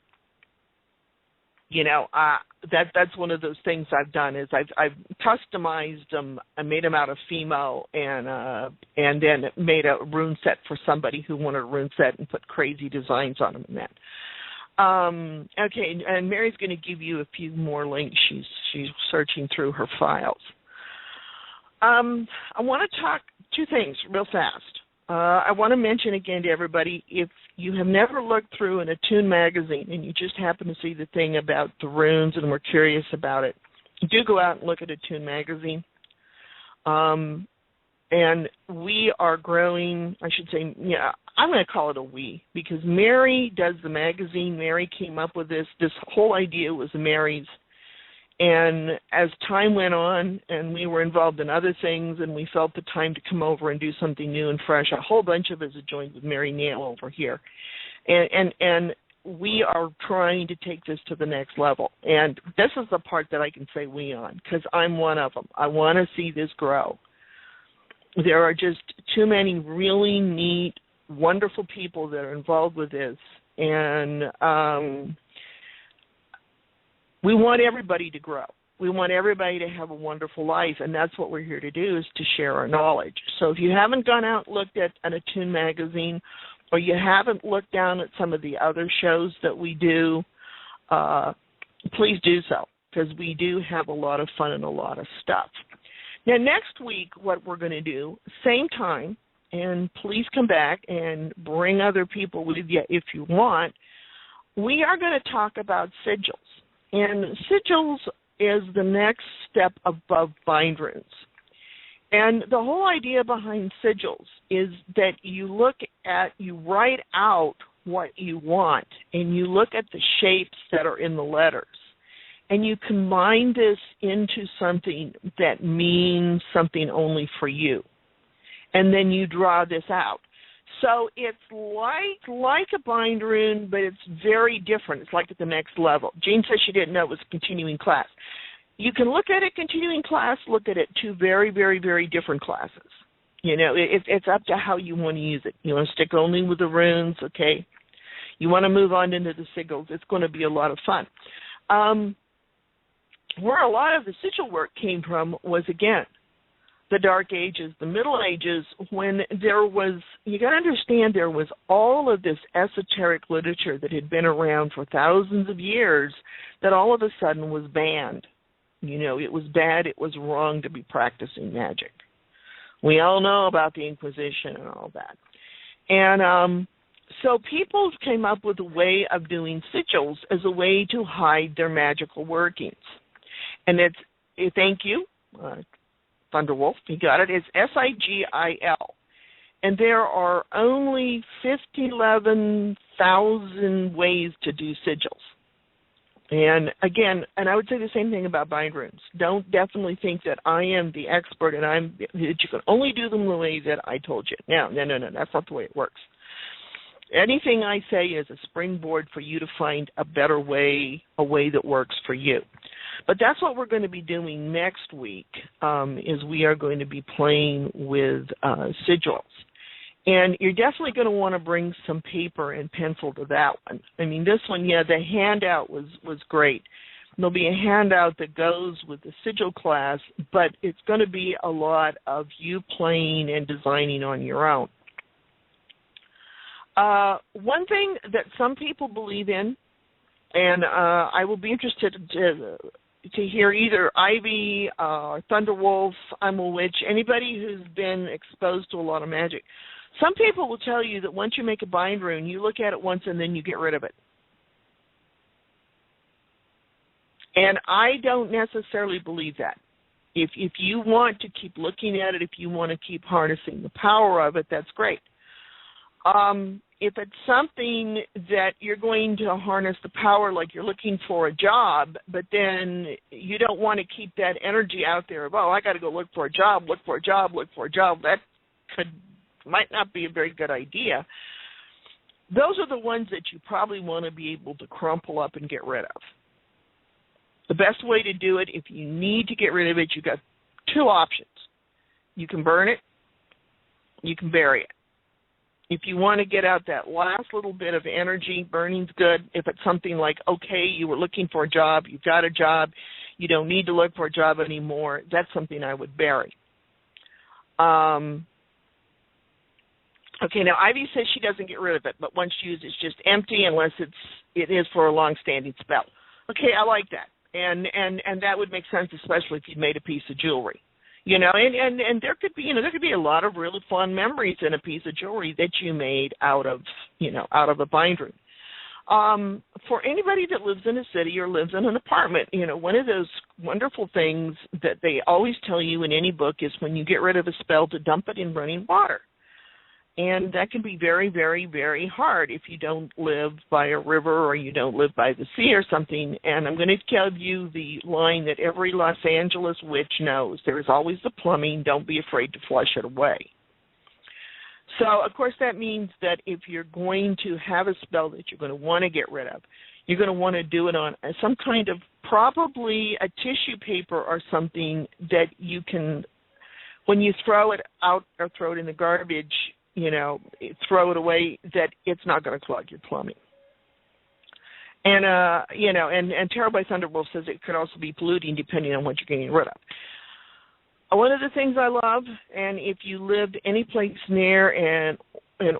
one of those things I've done is I've customized them. I made them out of Fimo and then made a rune set for somebody who wanted a rune set and put crazy designs on them and that. Okay, and Mary's going to give you a few more links. She's searching through her files. I want to talk 2 things real fast. I want to mention again to everybody, if you have never looked through an Attune magazine and you just happen to see the thing about the runes and were curious about it, do go out and look at Attune magazine. And we are growing, I should say, I'm going to call it a we, because Mary does the magazine. Mary came up with this. This whole idea was Mary's. And as time went on and we were involved in other things and we felt the time to come over and do something new and fresh, a whole bunch of us have joined with Mary Nail over here. And we are trying to take this to the next level. And this is the part that I can say we on, because I'm one of them. I want to see this grow. There are just too many really neat, wonderful people that are involved with this. And We want everybody to grow. We want everybody to have a wonderful life, and that's what we're here to do, is to share our knowledge. So if you haven't gone out and looked at an Attune magazine, or you haven't looked down at some of the other shows that we do, please do so, because we do have a lot of fun and a lot of stuff. Now, next week, what we're going to do, same time, and please come back and bring other people with you if you want, we are going to talk about sigils. And sigils is the next step above Bindrunes. And the whole idea behind sigils is that you write out what you want, and you look at the shapes that are in the letters, and you combine this into something that means something only for you. And then you draw this out. So it's like a Bindrune, but it's very different. It's like at the next level. Jean says she didn't know it was a continuing class. You can look at it continuing class, look at it two very, very, very different classes. You know, it's up to how you want to use it. You want to stick only with the runes, okay? You want to move on into the sigils. It's going to be a lot of fun. Where a lot of the sigil work came from was, again, the Dark Ages, the Middle Ages, when there was, you got to understand, there was all of this esoteric literature that had been around for thousands of years that all of a sudden was banned. You know, it was bad, it was wrong to be practicing magic. We all know about the Inquisition and all that. And so people came up with a way of doing sigils as a way to hide their magical workings. And it's, thank you, Thunderwolf, he got it. It's S-I-G-I-L. And there are only 11,000 ways to do sigils. And again, and I would say the same thing about Bindrunes. Don't definitely think that I am the expert and that you can only do them the way that I told you. No, that's not the way it works. Anything I say is a springboard for you to find a better way, a way that works for you. But that's what we're going to be doing next week, is we are going to be playing with sigils. And you're definitely going to want to bring some paper and pencil to that one. I mean, this one, yeah, the handout was great. There'll be a handout that goes with the sigil class, but it's going to be a lot of you playing and designing on your own. One thing that some people believe in, and I will be interested to hear either Ivy or Thunderwolf, I'm a witch, anybody who's been exposed to a lot of magic. Some people will tell you that once you make a Bindrune, you look at it once and then you get rid of it. And I don't necessarily believe that. If you want to keep looking at it, if you want to keep harnessing the power of it, that's great. If it's something that you're going to harness the power like you're looking for a job, but then you don't want to keep that energy out there of, oh, I got to go look for a job, that might not be a very good idea. Those are the ones that you probably want to be able to crumple up and get rid of. The best way to do it, if you need to get rid of it, you've got two options. You can burn it, you can bury it. If you want to get out that last little bit of energy, burning's good. If it's something like, okay, you were looking for a job, you've got a job, you don't need to look for a job anymore, that's something I would bury. Okay, now Ivy says she doesn't get rid of it, but once used, it's just empty unless it is for a long-standing spell. Okay, I like that, and that would make sense, especially if you made a piece of jewelry. You know, and there could be, there could be a lot of really fun memories in a piece of jewelry that you made out of a Bindrune. For anybody that lives in a city or lives in an apartment, one of those wonderful things that they always tell you in any book is when you get rid of a spell to dump it in running water. And that can be very, very, very hard if you don't live by a river or you don't live by the sea or something. And I'm going to tell you the line that every Los Angeles witch knows. There is always the plumbing. Don't be afraid to flush it away. So, of course, that means that if you're going to have a spell that you're going to want to get rid of, you're going to want to do it on some kind of, probably a tissue paper or something that you can, when you throw it out or throw it in the garbage, throw it away, that it's not going to clog your plumbing. And and Tarot by Thunderwolf says it could also be polluting depending on what you're getting rid of. One of the things I love, and if you lived any place near an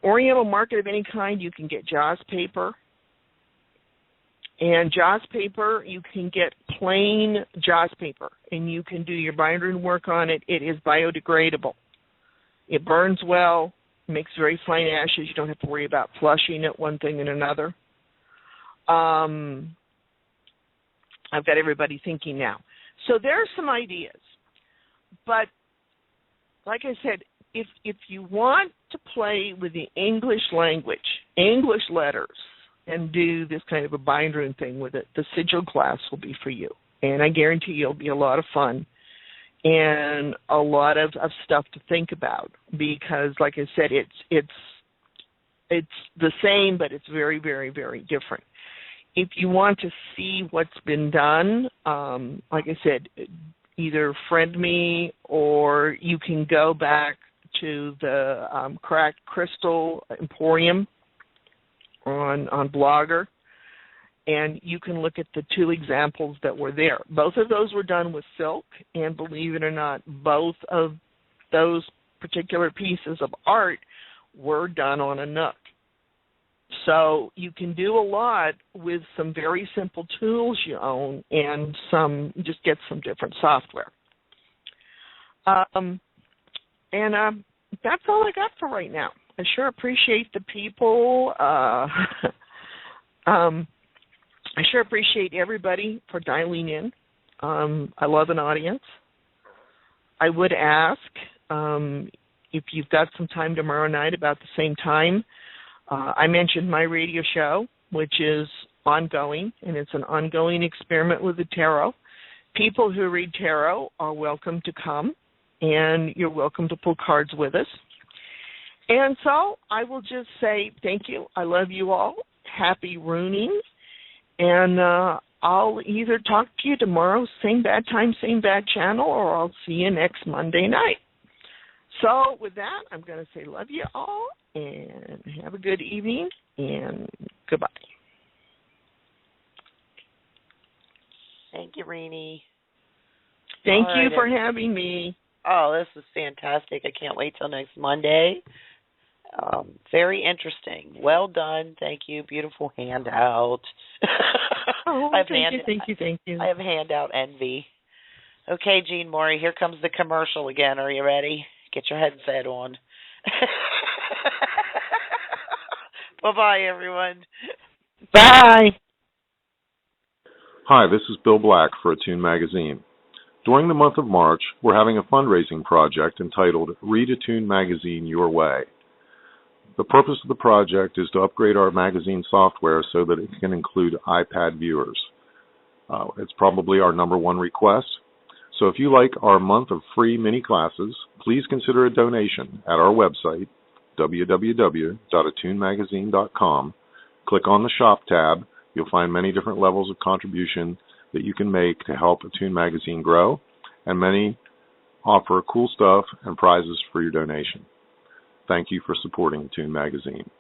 Oriental market of any kind, you can get Jaws paper. And Jaws paper, you can get plain Jaws paper, and you can do your Bindrune work on it. It is biodegradable. It burns well, makes very fine ashes. You don't have to worry about flushing it, one thing and another. I've got everybody thinking now. So there are some ideas. But like I said, if you want to play with the English language, English letters, and do this kind of a Bindrune thing with it, the Sigil class will be for you. And I guarantee you it'll be a lot of fun and a lot of stuff to think about because, like I said, it's the same, but it's very, very, very different. If you want to see what's been done, like I said, either friend me or you can go back to the Cracked Crystal Emporium on Blogger, and you can look at the two examples that were there. Both of those were done with silk, and believe it or not, both of those particular pieces of art were done on a nook. So you can do a lot with some very simple tools you own and just get some different software. That's all I got for right now. I sure appreciate the people. I sure appreciate everybody for dialing in. I love an audience. I would ask if you've got some time tomorrow night about the same time. I mentioned my radio show, which is ongoing, and it's an ongoing experiment with the tarot. People who read tarot are welcome to come, and you're welcome to pull cards with us. And so I will just say thank you. I love you all. Happy rooning. And I'll either talk to you tomorrow, same bad time, same bad channel, or I'll see you next Monday night. So with that, I'm going to say love you all, and have a good evening, and goodbye. Thank you, ReeNee. Thank you for having me. Oh, this was fantastic. I can't wait till next Monday. Very interesting. Well done. Thank you. Beautiful handout. Thank you. I have handout envy. Okay, Jean Morey, here comes the commercial again. Are you ready? Get your headset on. Bye-bye, everyone. Bye. Hi, this is Bill Black for Attune Magazine. During the month of March, we're having a fundraising project entitled Read Attune Magazine Your Way. The purpose of the project is to upgrade our magazine software so that it can include iPad viewers. It's probably our number one request. So if you like our month of free mini classes, please consider a donation at our website, www.attunemagazine.com. Click on the Shop tab. You'll find many different levels of contribution that you can make to help Attune Magazine grow, and many offer cool stuff and prizes for your donation. Thank you for supporting Attune Magazine.